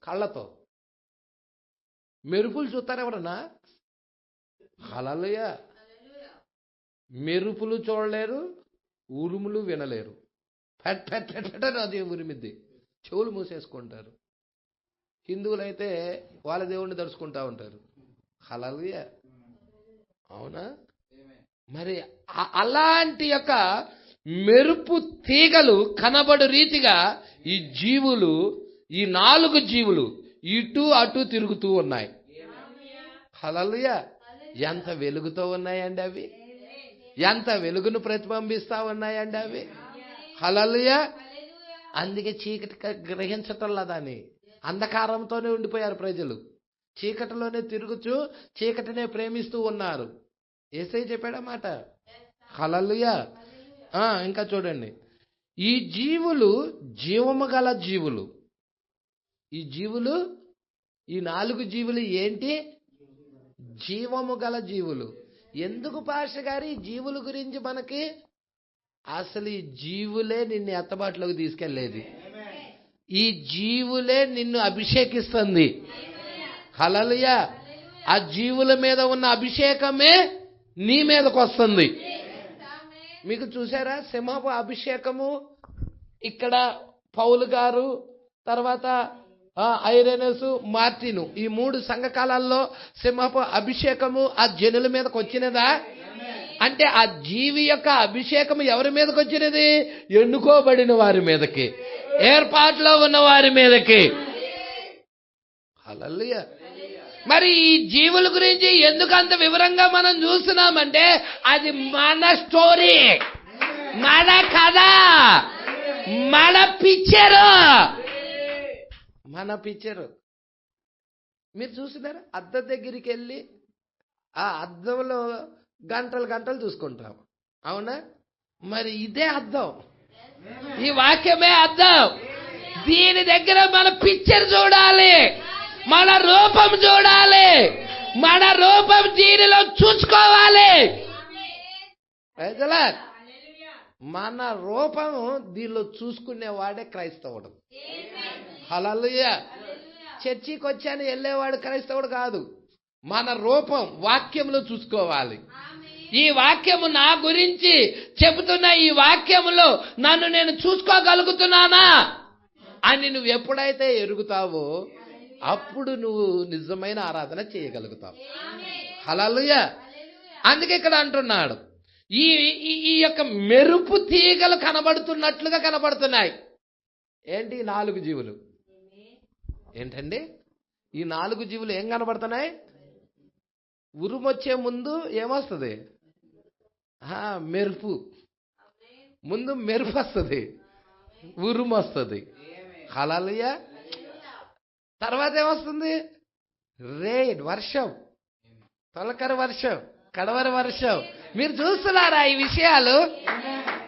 కళ్ళతో మెరుపులు చూస్తారా ఎవరన్నా? హల్లెలూయా. మెరుపులు చూడలేరు, ఉరుములు వినలేరు. అది ఉరిమిద్ది, చెవులు మూసేసుకుంటారు. హిందువులైతే వాళ్ళ దేవుణ్ణి దర్శుకుంటా ఉంటారు. హల్లెలూయా. అవునా? మరి అలాంటి యొక్క మెరుపు తీగలు కనబడు రీతిగా ఈ జీవులు, ఈ 4 జీవులు ఇటు అటు తిరుగుతూ ఉన్నాయి. హల్లెలూయా. ఎంత వెలుగుతో ఉన్నాయండి అవి, ఎంత వెలుగును ప్రతిబింబిస్తా ఉన్నాయండి అవి. హల్లెలూయా. అందుకే చీకటి గ్రహించటంలా, దాన్ని అంధకారంతోనే ఉండిపోయారు ప్రజలు. చీకటిలోనే తిరుగుతూ చీకటినే ప్రేమిస్తూ ఉన్నారు. యేసయ్య చెప్పాడన్నమాట. హల్లెలూయా. ఇంకా చూడండి, ఈ జీవులు జీవము గల జీవులు. ఈ జీవులు, ఈ 4 జీవులు ఏంటి? జీవము గల జీవులు. ఎందుకు పాస్టర్ గారు ఈ జీవుల గురించి మనకి? అసలు ఈ జీవులే నిన్ను ఎత్తబాటులోకి తీసుకెళ్లేది. ఈ జీవులే నిన్ను అభిషేకిస్తుంది. హల్లెలూయా. ఆ జీవుల మీద ఉన్న అభిషేకమే నీ మీదకి వస్తుంది. మీకు చూసారా సింహపు అభిషేకము? ఇక్కడ పౌలు గారు, తర్వాత ఐరేనసు, మార్టిను, ఈ 3 సంఘకాలాల్లో సింహపు అభిషేకము ఆ జనుల మీదకి వచ్చినదా? అంటే ఆ జీవి యొక్క అభిషేకం ఎవరి మీదకి వచ్చినది? ఎన్నుకోబడిన వారి మీదకి, ఏర్పాటులో ఉన్న వారి మీదకి. హల్లెలూయా. మరి ఈ జీవుల గురించి ఎందుకు అంత వివరంగా మనం చూస్తున్నామంటే అది మన స్టోరీ, మన కథ, మన పిక్చరు. మన పిక్చరు మీరు చూస్తున్నారా? అద్దం దగ్గరికి వెళ్ళి ఆ అద్దంలో గంటలు గంటలు చూసుకుంటాం. అవునా? మరి ఇదే అద్దం, ఈ వాక్యమే అద్దం. దీని దగ్గర మన పిక్చర్ చూడాలి, మన రూపం చూడాలి, మన రూపం దీనిలో చూసుకోవాలి. మన రూపం దీనిలో చూసుకునేవాడే క్రైస్తవుడు. హల్లెలూయా. చర్చికి వచ్చాను వెళ్ళేవాడు క్రైస్తవుడు కాదు. మన రూపం వాక్యంలో చూసుకోవాలి. ఈ వాక్యము నా గురించి చెబుతున్న ఈ వాక్యములో నన్ను నేను చూసుకోగలుగుతున్నానా అని నువ్వు ఎప్పుడైతే ఎరుగుతావో అప్పుడు నువ్వు నిజమైన ఆరాధన చేయగలుగుతావు. హల్లెలూయా. అందుకే ఇక్కడ అంటున్నాడు, ఈ యొక్క మెరుపు తీగలు కనబడుతున్నట్లుగా కనబడుతున్నాయి. ఏంటి? 4 జీవులు. ఏంటండి ఈ 4 జీవులు ఏం కనబడుతున్నాయి? ఉరుమొచ్చే ముందు ఏమొస్తుంది? మెరుపు. ముందు మెరుపు వస్తుంది, ఉరుము వస్తుంది. హల్లెలూయా. తర్వాత ఏమొస్తుంది? రెయిన్, వర్షం, తొలకరి వర్షం, కడవరి వర్షం. మీరు చూస్తున్నారా ఈ విషయాలు?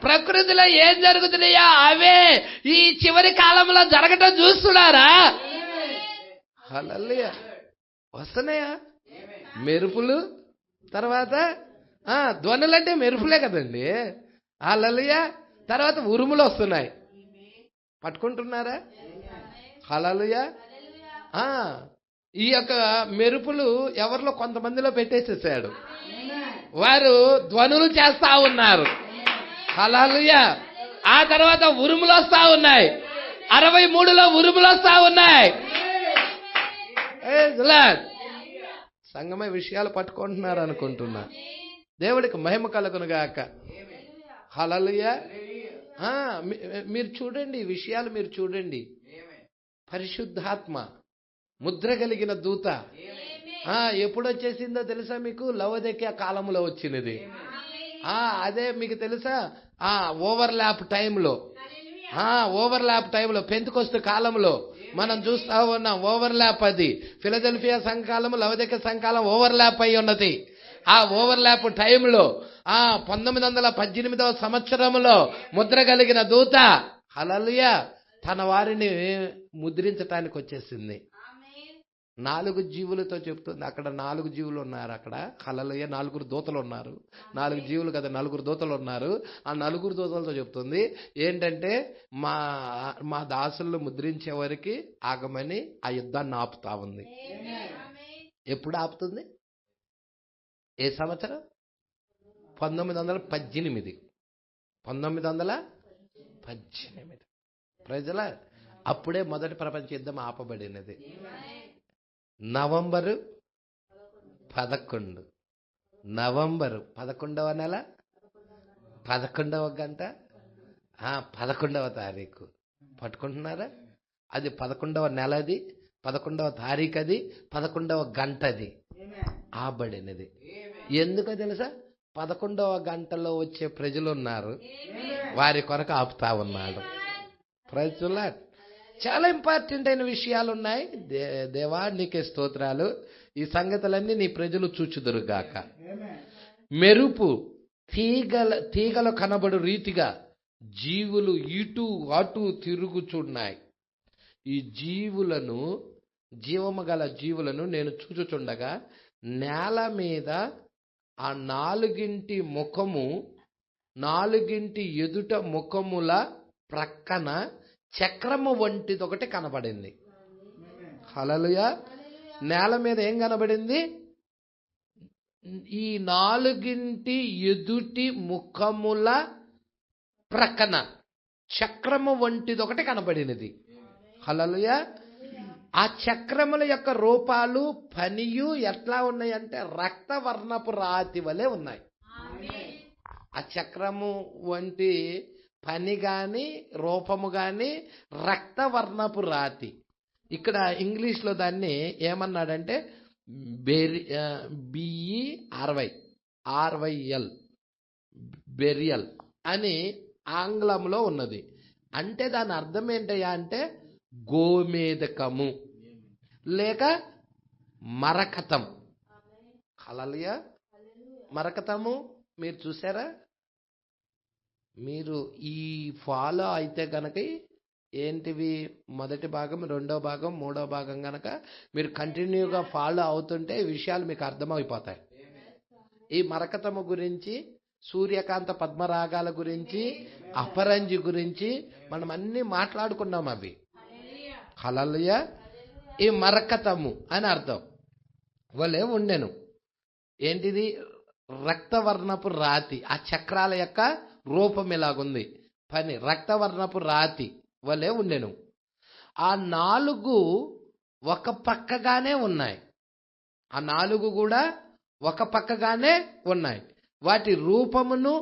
ప్రకృతిలో ఏం జరుగుతున్నాయో అవే ఈ చివరి కాలంలో జరగటం చూస్తున్నారా? హల్లెలూయా. వస్తున్నాయా మెరుపులు? తర్వాత ధ్వనులంటే మెరుపులే కదండి. హల్లెలూయా. తర్వాత ఉరుములు వస్తున్నాయి. పట్టుకుంటున్నారా? హల్లెలూయా. ఈ యొక్క మెరుపులు ఎవరిలో కొంతమందిలో పెట్టేసేసాడు. వారు ధ్వనులు చేస్తా ఉన్నారు. హల్లెలూయా. ఆ తర్వాత ఉరుములు వస్తా ఉన్నాయి. 63లో ఉరుములు వస్తా ఉన్నాయి. సంగమే విషయాలు పట్టుకుంటున్నారు అనుకుంటున్నా. దేవుడికి మహిమ కలుగును గాక. హల్లెలూయా. మీరు చూడండి, ఈ విషయాలు మీరు చూడండి. పరిశుద్ధాత్మ ముద్ర కలిగిన దూత ఎప్పుడు వచ్చేసిందో తెలుసా మీకు? లవోదికయ కాలంలో వచ్చినది. అదే మీకు తెలుసా? ఓవర్లాప్ టైంలో, ఓవర్లాప్ టైంలో, పెంతెకొస్తు కాలంలో మనం చూస్తా ఉన్నాం. ఓవర్లాప్ అది ఫిలదెల్ఫియా సంఘకాలము, లవోదికయ సంఘకాలం ఓవర్లాప్ అయి ఉన్నది. ఆ ఓవర్లాప్ టైంలో 1918వ సంవత్సరంలో ముద్ర కలిగిన దూత హల్లెలూయా తన వారిని ముద్రించటానికి వచ్చేసింది. 4 జీవులతో చెప్తుంది. అక్కడ 4 జీవులు ఉన్నారు. అక్కడ హల్లెలూయా 4 దూతలు ఉన్నారు. 4 జీవులు కదా, 4 దూతలు ఉన్నారు. ఆ 4 దూతలతో చెప్తుంది ఏంటంటే, మా దాసులను ముద్రించే వరకు ఆగమని ఆ యుద్ధాన్ని ఆపుతా ఉంది. ఎప్పుడు ఆపుతుంది? ఏ సంవత్సరం? 1918. 1918 ప్రజల అప్పుడే మొదటి ప్రపంచ యుద్ధం ఆపబడినది. నవంబరు 11, నవంబరు 11వ నెల 11వ గంట 11వ తారీఖు. పట్టుకుంటున్నారా? అది 11వ నెలది, 11వ తారీఖు, అది 11వ గంటది ఆబడినది. ఎందుకో తెలుసా? 11వ గంటలో వచ్చే ప్రజలు ఉన్నారు, వారి కొరకు ఆపుతా ఉన్నాడు. ప్రజలు చాలా ఇంపార్టెంట్ అయిన విషయాలు ఉన్నాయి. దేవా నీకే స్తోత్రాలు. ఈ సంగతులన్నీ నీ ప్రజలు చూచుదురుగాక. మెరుపు తీగలు కనబడు రీతిగా జీవులు ఇటు అటు తిరుగుచున్నాయి. ఈ జీవము గల జీవులను నేను చూచుచుండగా నేల మీద ఆ 4 ముఖము, 4 ఎదుట ముఖముల ప్రక్కన చక్రము వంటిది ఒకటి కనబడింది. హల్లెలూయా. నేల మీద ఏం కనబడింది? ఈ 4 ఎదుటి ముఖముల ప్రక్కన చక్రము వంటిది ఒకటి కనబడినది. హల్లెలూయా. ఆ చక్రముల యొక్క రూపాలు పనియు ఎట్లా ఉన్నాయంటే రక్తవర్ణపు రాతి వలె ఉన్నాయి. ఆ చక్రము వంటి పని గాని రూపము గాని రక్తవర్ణపు రాతి. ఇక్కడ ఇంగ్లీష్లో దాన్ని ఏమన్నాడంటే BERYL బెరియల్ అని ఆంగ్లంలో ఉన్నది. అంటే దాని అర్థం ఏంటయ్యా అంటే గోమేదకము లేక మరకతం. హల్లెలూయా. మరకతము మీరు చూసారా? మీరు ఈ ఫాలో అయితే గనక ఏంటివి మొదటి భాగం, రెండో భాగం, మూడో భాగం గనక మీరు కంటిన్యూగా ఫాలో అవుతుంటే ఈ విషయాలు మీకు అర్థమైపోతాయి. ఈ మరకతము గురించి, సూర్యకాంత పద్మరాగాల గురించి, అపరంజి గురించి మనం అన్ని మాట్లాడుకున్నాం. అవి హల్లెలూయా. ఈ మరకతము అని అర్థం వలే ఉండెను. ఏంటిది? రక్తవర్ణపు రాతి. ఆ చక్రాల యొక్క రూపం ఇలాగుంది. పని రక్తవర్ణపు రాతి వలే ఉండెను. ఆ 4 ఒక పక్కగానే ఉన్నాయి. ఆ 4 కూడా ఒక పక్కగానే ఉన్నాయి. వాటి రూపమును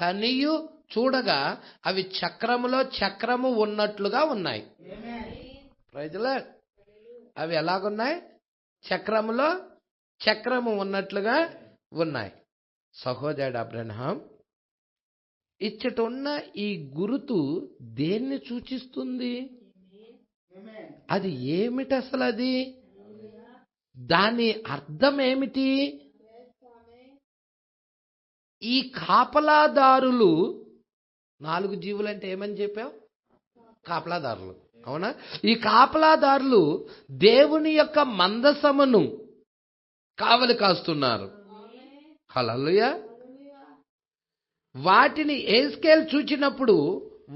పనియు చూడగా అవి చక్రములో చక్రము ఉన్నట్లుగా ఉన్నాయి. Praise the lord. అవి ఎలాగున్నాయి? చక్రములో చక్రము ఉన్నట్లుగా ఉన్నాయి. సహోదరుడు అబ్రహాం, ఇచ్చటున్న ఈ గురుతు దేన్ని సూచిస్తుంది? అది ఏమిటి అసలు? అది దాని అర్థం ఏమిటి? ఈ కాపలాదారులు 4 జీవులు అంటే ఏమని చెప్పావు? కాపలాదారులు. అవునా? ఈ కాపలాదారులు దేవుని యొక్క మందసమును కావలి కాస్తున్నారు. హల్లెలూయా. వాటిని ఎహెజ్కేలు చూచినప్పుడు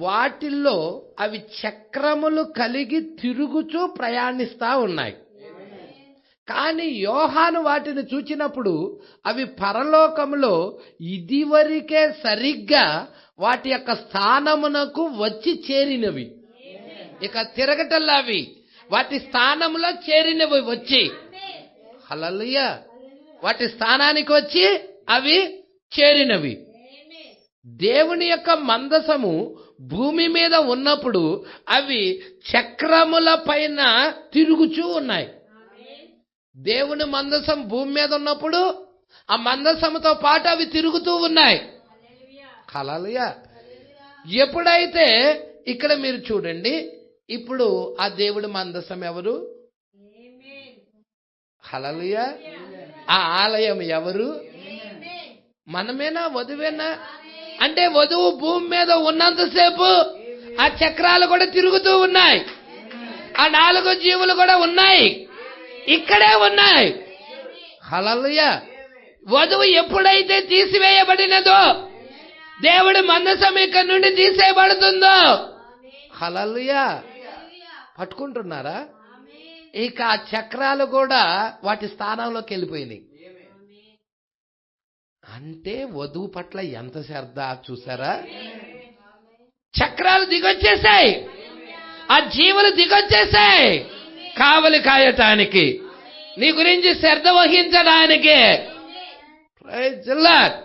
వాటిల్లో అవి చక్రములు కలిగి తిరుగుచూ ప్రయాణిస్తా ఉన్నాయి. కానీ యోహాను వాటిని చూచినప్పుడు అవి పరలోకములో ఇదివరకే సరిగ్గా వాటి యొక్క స్థానమునకు వచ్చి చేరినవి. ఇక తిరగటల్లా అవి వాటి స్థానంలో చేరినవి వచ్చి. హల్లెలూయా. వాటి స్థానానికి వచ్చి అవి చేరినవి. దేవుని యొక్క మందసము భూమి మీద ఉన్నప్పుడు అవి చక్రముల పైన తిరుగుచూ ఉన్నాయి. దేవుని మందసం భూమి మీద ఉన్నప్పుడు ఆ మందసముతో పాటు అవి తిరుగుతూ ఉన్నాయి. హల్లెలూయా. ఎప్పుడైతే ఇక్కడ మీరు చూడండి, ఇప్పుడు ఆ దేవుడి మందసం ఎవరు? హల్లెలూయా. ఆ ఆలయం ఎవరు? మనమేనా? వధువేనా? అంటే వధువు భూమి మీద ఉన్నంతసేపు ఆ చక్రాలు కూడా తిరుగుతూ ఉన్నాయి. ఆ 4 జీవులు కూడా ఉన్నాయి, ఇక్కడే ఉన్నాయి. హల్లెలూయా. వధువు ఎప్పుడైతే తీసివేయబడినదో, దేవుడి మందసం ఇక్కడి నుండి తీసేయబడుతుందో, హల్లెలూయా, పట్టుకుంటున్నారా? ఇక ఆ చక్రాలు కూడా వాటి స్థానంలోకి వెళ్ళిపోయినాయి. అంటే వధువు పట్ల ఎంత శ్రద్ధ చూసారా? చక్రాలు దిగొచ్చేసాయి. ఆ జీవులు దిగొచ్చేసాయి కావలి కాయటానికి, నీ గురించి శ్రద్ధ వహించడానికి. Praise the lord.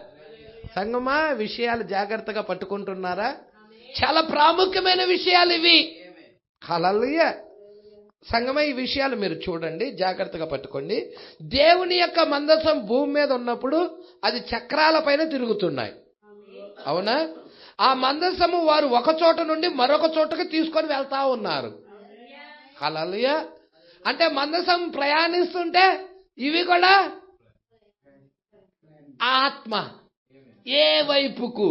సంగమా, విషయాలు జాగ్రత్తగా పట్టుకుంటున్నారా? చాలా ప్రాముఖ్యమైన విషయాలు ఇవి. హల్లెలూయా. సంగమా, ఈ విషయాలు మీరు చూడండి, జాగ్రత్తగా పట్టుకోండి. దేవుని యొక్క మందసం భూమి మీద ఉన్నప్పుడు అది చక్రాల పైన తిరుగుతున్నాయి, అవునా? ఆ మందసము వారు ఒక చోట నుండి మరొక చోటకి తీసుకొని వెళ్తా ఉన్నారు. హల్లెలూయా. అంటే మందసం ప్రయాణిస్తుంటే ఇవి కూడా ఆత్మ ఏ వైపుకు?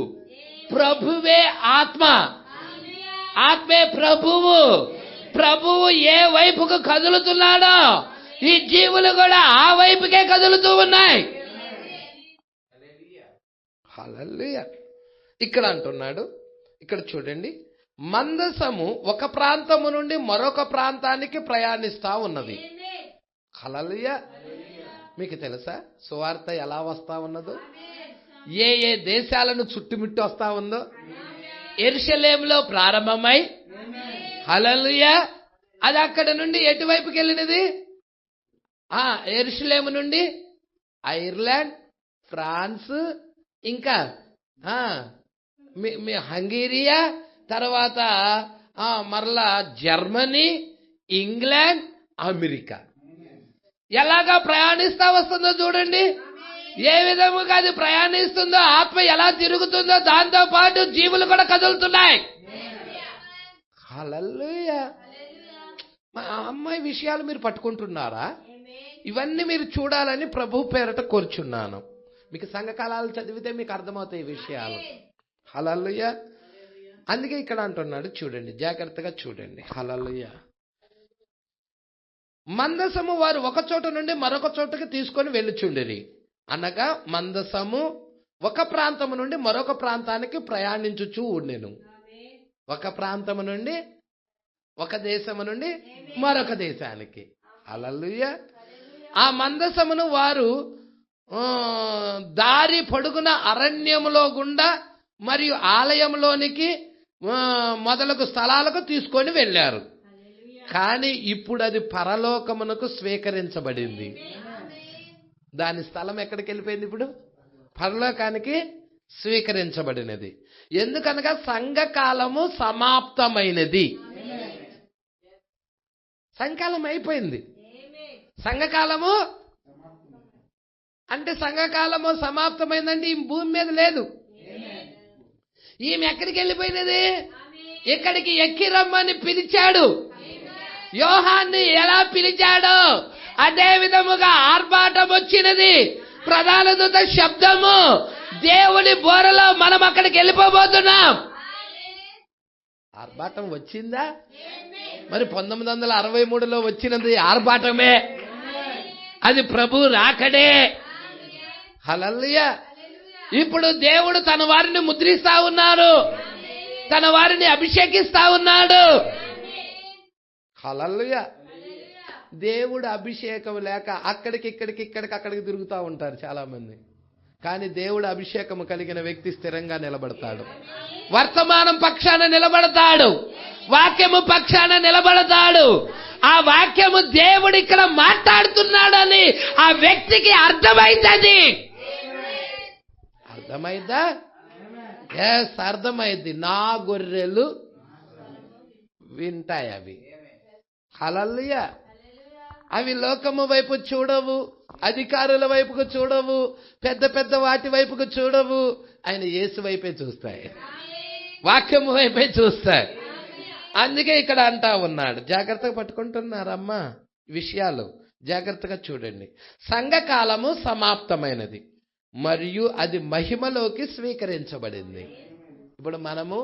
ప్రభువే ఆత్మ, ఆత్మే ప్రభువు. ప్రభువు ఏ వైపుకు కదులుతున్నాడో ఈ జీవులు కూడా ఆ వైపుకే కదులుతూ ఉన్నాయి. హల్లెలూయా. ఇక్కడ అంటున్నాడు, ఇక్కడ చూడండి, మందసము ఒక ప్రాంతము నుండి మరొక ప్రాంతానికి ప్రయాణిస్తా ఉన్నది. హల్లెలూయా. మీకు తెలుసా సువార్త ఎలా వస్తా ఉన్నదో? ఏ ఏ దేశాలను చుట్టుముట్టి వస్తా ఉందో? యెరూషలేములో ప్రారంభమై, హల్లెలూయా, అది అక్కడ నుండి ఎటువైపుకి వెళ్ళినది? యెరూషలేము నుండి ఐర్లాండ్, ఫ్రాన్స్, ఇంకా హంగేరియా, తర్వాత మరలా జర్మనీ, ఇంగ్లాండ్, అమెరికా. ఎలాగా ప్రయాణిస్తా వస్తుందో చూడండి. ఏ విధముగా అది ప్రయాణిస్తుందో, ఆత్మ ఎలా తిరుగుతుందో దాంతో పాటు జీవులు కూడా కదులుతున్నాయి. హల్లెలూయా. మా అమ్మాయి విషయాలు మీరు పట్టుకుంటున్నారా? ఇవన్నీ మీరు చూడాలని ప్రభు పేరట కోరుచున్నాను. మీకు సంఘకాలాలు చదివితే మీకు అర్థమవుతాయి ఈ విషయాలు. హల్లెలూయా. అందుకే ఇక్కడ అంటున్నాడు, చూడండి, జాగ్రత్తగా చూడండి. హల్లెలూయా. మందసము వారు ఒక చోట నుండి మరొక చోటకి తీసుకొని వెళ్ళుచుండిరి. అనగా మందసము ఒక ప్రాంతము నుండి మరొక ప్రాంతానికి ప్రయాణించుచూ ఉండెను. ఒక ప్రాంతము నుండి, ఒక దేశము నుండి మరొక దేశానికి. హల్లెలూయా. ఆ మందసమును వారు దారి పొడుగున అరణ్యములో గుండా మరియు ఆలయంలోనికి మొదలగు స్థలాలకు తీసుకొని వెళ్ళారు. కానీ ఇప్పుడు అది పరలోకమునకు స్వీకరించబడింది. దాని స్థలం ఎక్కడికి వెళ్ళిపోయింది? ఇప్పుడు పరలోకానికి స్వీకరించబడినది. ఎందుకనగా సంఘకాలము సమాప్తమైనది. సంఘకాలం అయిపోయింది. సంఘకాలము అంటే సంఘకాలము సమాప్తమైందంటే ఈ భూమి మీద లేదు. ఈమె ఎక్కడికి వెళ్ళిపోయినది? ఇక్కడికి ఎక్కి రమ్మని పిలిచాడు. యోహాన్ని ఎలా పిలిచాడో అదే విధముగా ఆర్భాటం వచ్చినది. ప్రధాన దూత శబ్దము, దేవుని బోరలో మనం అక్కడికి వెళ్ళిపోబోతున్నాం. ఆర్భాటం వచ్చిందా? మరి 1963లో వచ్చినది ఆర్భాటమే. అది ప్రభు రాకడే. హల్లెలూయా. ఇప్పుడు దేవుడు తన వారిని ముద్రిస్తా ఉన్నారు, తన వారిని అభిషేకిస్తా ఉన్నాడు. హల్లెలూయా. దేవుడు అభిషేకం లేక అక్కడికి తిరుగుతూ ఉంటారు చాలా మంది. కానీ దేవుడు అభిషేకం కలిగిన వ్యక్తి స్థిరంగా నిలబడతాడు, వర్తమానం పక్షాన నిలబడతాడు, వాక్యము పక్షాన నిలబడతాడు. ఆ వాక్యము దేవుడు ఇక్కడ మాట్లాడుతున్నాడని ఆ వ్యక్తికి అర్థమైంది. అర్థమైందా? ఎస్, అర్థమైంది. నా గొర్రెలు వింటాయి అవి. హల్లెలూయా. అవి లోకము వైపు చూడవు, అధికారుల వైపుకు చూడవు, పెద్ద పెద్ద వాటి వైపుకు చూడవు. ఆయన యేసు వైపే చూస్తాయి, వాక్యము వైపే చూస్తాయి. అందుకే ఇక్కడ అంటా ఉన్నాడు. జాగ్రత్తగా పట్టుకుంటున్నారమ్మా విషయాలు, జాగ్రత్తగా చూడండి. సంఘకాలము సమాప్తమైనది మరియు అది మహిమలోకి స్వీకరించబడింది. ఇప్పుడు మనము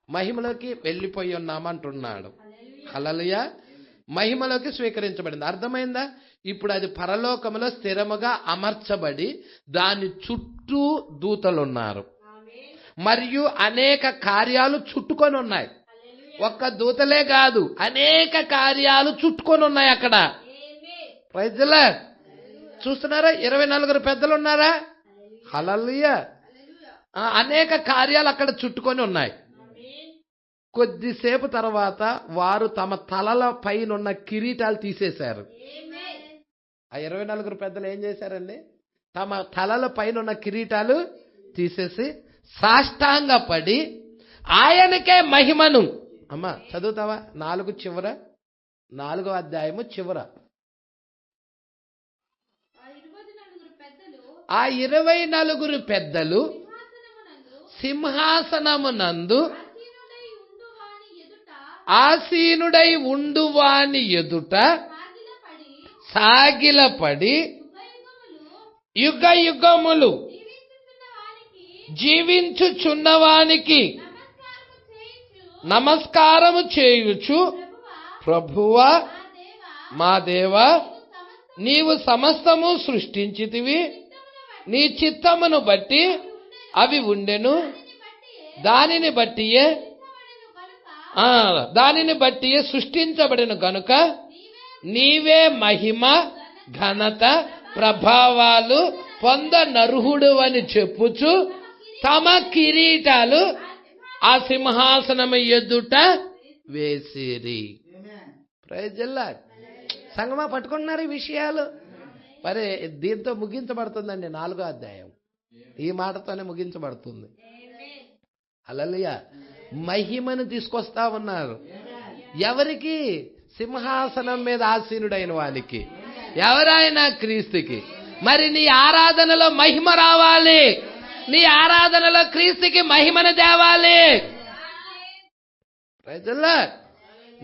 మహిమలోకి వెళ్ళిపోయి ఉన్నామంటున్నాడు. హల్లెలూయా. మహిమలోకి స్వీకరించబడింది. అర్థమైందా? ఇప్పుడు అది పరలోకములో స్థిరముగా అమర్చబడి దాని చుట్టూ దూతలున్నారు మరియు అనేక కార్యాలు చుట్టుకొని ఉన్నాయి. ఒక్క దూతలే కాదు, అనేక కార్యాలు చుట్టుకొని ఉన్నాయి అక్కడ. Praise the lord. చూస్తున్నారా? 24 పెద్దలు ఉన్నారా? హల్లెలూయా. అనేక కార్యాలు అక్కడ చుట్టుకొని ఉన్నాయి. కొద్దిసేపు తర్వాత వారు తమ తలల పైనున్న కిరీటాలు తీసేశారు. ఆ 24 పెద్దలు ఏం చేశారండి? తమ తలల పైనున్న కిరీటాలు తీసేసి సాష్టాంగపడి ఆయనకే మహిమను. అమ్మా చదువుతావా? 4వ అధ్యాయము చివర. ఆ 24 పెద్దలు సింహాసనమునందు ఆసీనుడై ఉండువాని ఎదుట సాగిలపడి యుగ యుగములు జీవించుచున్నవానికి నమస్కారము చేయుచు, ప్రభువా మా దేవా, నీవు సమస్తము సృష్టించితివి, నీ చిత్తమును బట్టి అవి ఉండెను, దానిని బట్టియే సృష్టించబడిన గనుక నీవే మహిమ ఘనత ప్రభావాలు పొందనర్హుడు అని చెప్పుచు తమ కిరీటాలు ఆ సింహాసనము ఎదుట వేసిరి. Praise the lord. సంగమా పట్టుకుంటున్నారు ఈ విషయాలు. మరి దీంతో ముగించబడుతుందండి 4వ అధ్యాయం. ఈ మాటతోనే ముగించబడుతుంది. హల్లెలూయా. మహిమను తీసుకొస్తా ఉన్నారు. ఎవరికి? సింహాసనం మీద ఆసీనుడైన వానికి. ఎవరైనా క్రీస్తుకి. మరి నీ ఆరాధనలో మహిమ రావాలి. నీ ఆరాధనలో క్రీస్తుకి మహిమను తేవాలి. Praise the lord.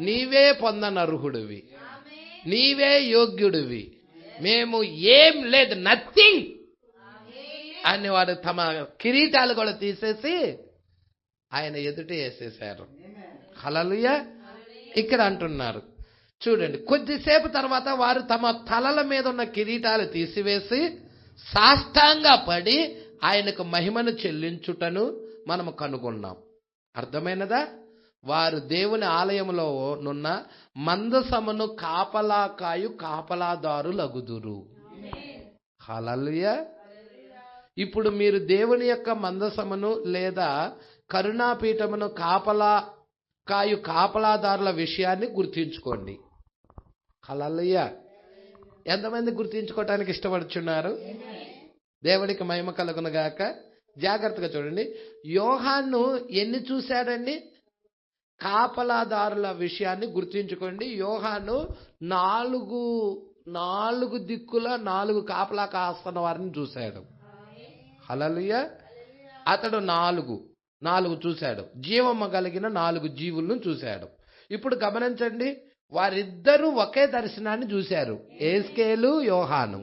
నీవే పొందనర్హుడివి, నీవే యోగ్యుడివి, మేము ఏం లేదు, నథింగ్ అని వాడు తమ కిరీటాలు కూడా తీసేసి ఆయన ఎదుట వేసేశారు. హల్లెలూయా. ఇక్కడ అంటున్నారు చూడండి, కొద్దిసేపు తర్వాత వారు తమ తలల మీద ఉన్న కిరీటాలు తీసివేసి సాష్టాంగపడి ఆయనకు మహిమను చెల్లించుటను మనము కనుగొన్నాం. అర్థమైనదా? వారు దేవుని ఆలయంలో నున్న మందసమును కాపలాకాయు కాపలాదారులగుదురు. హల్లెలూయా. ఇప్పుడు మీరు దేవుని యొక్క మందసమును లేదా కరుణాపీఠమును కాపలాకాయు కాపలాదారుల విషయాన్ని గుర్తించుకోండి. హల్లెలూయా. ఎంతమంది గుర్తించుకోవటానికి ఇష్టపడుచున్నారు? దేవునికి మహిమ కలుగును గాక. జాగ్రత్తగా చూడండి. యోహాను ఎన్ని చూశాడండి? కాపలాదారుల విషయాన్ని గుర్తించుకోండి. యోహాను 4 దిక్కుల 4 కాపలా కాస్తున్న వారిని చూశాడు. హల్లెలూయా. అతడు 4 చూశాడు. జీవము కలిగిన 4 జీవులను చూశాడు. ఇప్పుడు గమనించండి, వారిద్దరూ ఒకే దర్శనాన్ని చూశారు. ఏస్కేలు, యోహాను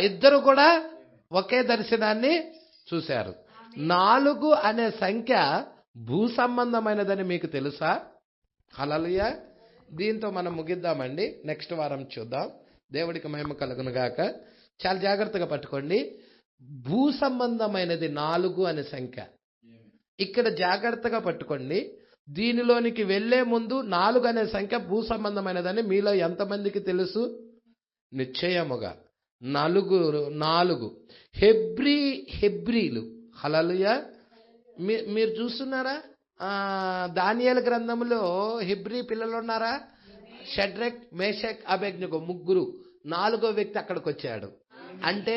ఇద్దరు కూడా ఒకే దర్శనాన్ని చూశారు. 4 అనే సంఖ్య భూ సంబంధమైనదని మీకు తెలుసా? హల్లెలూయా. దీంతో మనం ముగిద్దామండి. నెక్స్ట్ వారం చూద్దాం. దేవుడికి మహిమ కలుగును గాక. చాలా జాగ్రత్తగా పట్టుకోండి. భూ సంబంధమైనది 4 అనే సంఖ్య. ఇక్కడ జాగ్రత్తగా పట్టుకోండి. దీనిలోనికి వెళ్లే ముందు 4 అనే సంఖ్య భూ సంబంధమైనదని మీలో ఎంతమందికి తెలుసు? నిశ్చయముగా 4 హెబ్రీలు. హల్లెలూయా. మీరు చూస్తున్నారా? దానియేలు గ్రంథంలో హెబ్రీ పిల్లలు ఉన్నారా? షడ్రక్, మేషక్, అబేద్నెగో 3. 4వ వ్యక్తి అక్కడికి వచ్చాడు. అంటే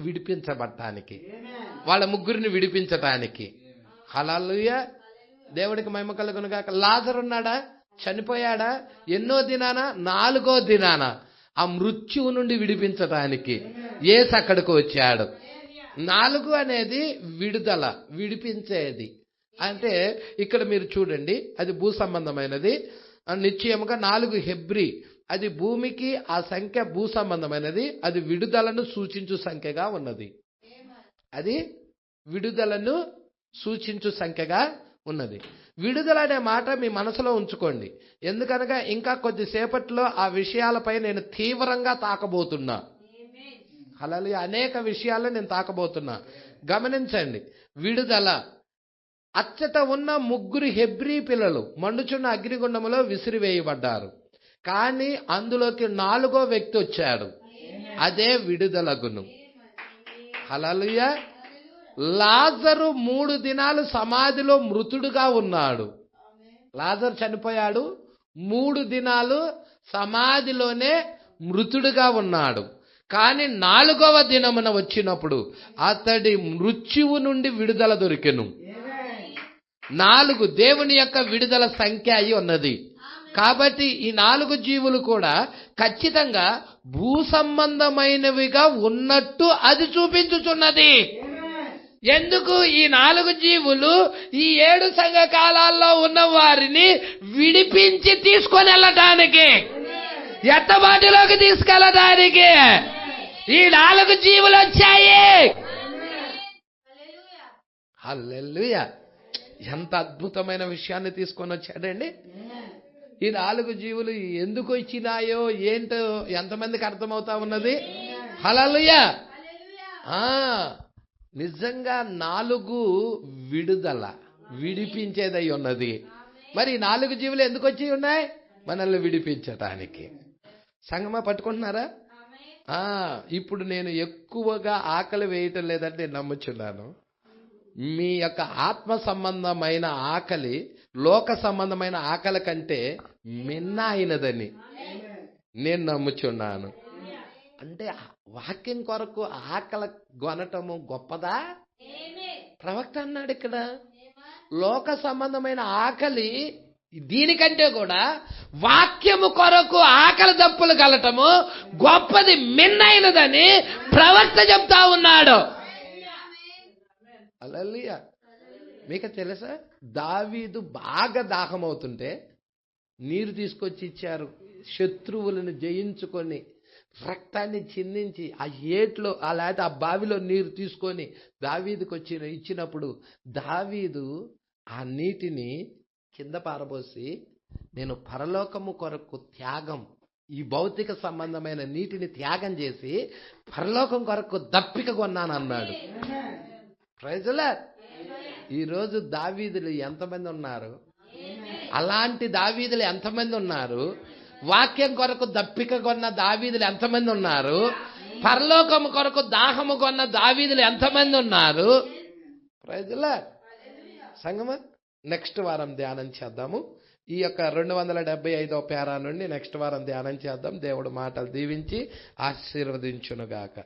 విడిపించబడటానికి, వాళ్ళ 3ని విడిపించటానికి. హల్లెలూయా. దేవుడికి మహిమ కలుగును గాక. లాజరు ఉన్నాడా? చనిపోయాడా? ఎన్నో దినాన? 4వ దినాన ఆ మృత్యువు నుండి విడిపించటానికి యేసు అక్కడికి వచ్చాడు. 4 అనేది విడుదల, విడిపించేది. అంటే ఇక్కడ మీరు చూడండి, అది భూ సంబంధమైనది. నిశ్చయముగా 4 హెబ్రీ, అది భూమికి ఆ సంఖ్య భూ సంబంధమైనది. అది విడుదలను సూచించు సంఖ్యగా ఉన్నది. అది విడుదలను సూచించు సంఖ్యగా ఉన్నది. విడుదల అనే మాట మీ మనసులో ఉంచుకోండి. ఎందుకనగా ఇంకా కొద్దిసేపట్లో ఆ విషయాలపై నేను తీవ్రంగా తాకబోతున్నా. హల్లెలూయా. అనేక విషయాలను నేను తాకబోతున్నా. గమనించండి. విడుదల. అచ్చట ఉన్న 3 హెబ్రీ పిల్లలు మండుచున్న అగ్నిగుండములో విసిరివేయబడ్డారు. కానీ అందులోకి 4వ వ్యక్తి వచ్చాడు. అదే విడుదలగును. హల్లెలూయా. లాజరు 3 దినాలు సమాధిలో మృతుడుగా ఉన్నాడు. లాజరు చనిపోయాడు, 3 దినాలు సమాధిలోనే మృతుడుగా ఉన్నాడు. కానీ 4వ దినమున వచ్చినప్పుడు అతడి మృత్యువు నుండి విడుదల దొరికెను. 4 దేవుని యొక్క విడుదల సంఖ్య అయి ఉన్నది. కాబట్టి ఈ 4 జీవులు కూడా ఖచ్చితంగా భూ సంబంధమైనవిగా ఉన్నట్టు అది చూపించుచున్నది. ఎందుకు? ఈ 4 జీవులు ఈ 7 సంఘకాలాల్లో ఉన్న వారిని విడిపించి తీసుకొని వెళ్ళటానికి, ఎత్తబాటులోకి తీసుకెళ్ళడానికి ఈ 4 జీవులు వచ్చాయి. హల్లెలూయా! ఎంత అద్భుతమైన విషయాన్ని తీసుకొని వచ్చాడండి. ఈ 4 జీవులు ఎందుకు ఇచ్చినాయో ఏంటో ఎంతమందికి అర్థమవుతా ఉన్నది? హల్లెలూయా! నిజంగా 4 విడుదల, విడిపించేదై ఉన్నది. మరి 4 జీవులు ఎందుకు వచ్చి ఉన్నాయి? మనల్ని విడిపించటానికి. సంగమా పట్టుకుంటున్నారా? ఇప్పుడు నేను ఎక్కువగా ఆకలి వేయటం లేదని నేను నమ్ముచున్నాను. మీ యొక్క ఆత్మ సంబంధమైన ఆకలి లోక సంబంధమైన ఆకలి కంటే మిన్న అయినదని నేను నమ్ముచున్నాను. అంటే వాక్యం కొరకు ఆకలి కొనటము గొప్పదా? ప్రవక్త అన్నాడు ఇక్కడ, లోక సంబంధమైన ఆకలి దీనికంటే కూడా వాక్యము కొరకు ఆకలి దప్పులు కలటము గొప్పది, మిన్నైనదని ప్రవక్త చెప్తా ఉన్నాడు. హల్లెలూయా! మీకు తెలుసా, దావీదు బాగా దాహం అవుతుంటే నీరు తీసుకొచ్చి ఇచ్చారు. శత్రువులను జయించుకొని రక్తాన్ని చిందించి ఆ ఏట్లో లేకపోతే ఆ బావిలో నీరు తీసుకొని దావీదుకు ఇచ్చినప్పుడు దావీదు ఆ నీటిని కింద పారబోసి, నేను పరలోకము కొరకు త్యాగం, ఈ భౌతిక సంబంధమైన నీటిని త్యాగం చేసి పరలోకం కొరకు దప్పిక కొన్నాను అన్నాడు. Praise the lord. ఈరోజు దావీదులు ఎంతమంది ఉన్నారు? అలాంటి దావీదులు ఎంతమంది ఉన్నారు? వాక్యం కొరకు దప్పిక కొన్న దావీదులు ఎంతమంది ఉన్నారు? పరలోకము కొరకు దాహము కొన్న దావీదులు ఎంతమంది ఉన్నారు? Praise the lord. సంగమా, నెక్స్ట్ వారం ధ్యానం చేద్దాము. ఈ యొక్క 275వ పేరా నుండి నెక్స్ట్ వారం ధ్యానం చేద్దాం. దేవుడు మాటలు దీవించి ఆశీర్వదించునుగాక.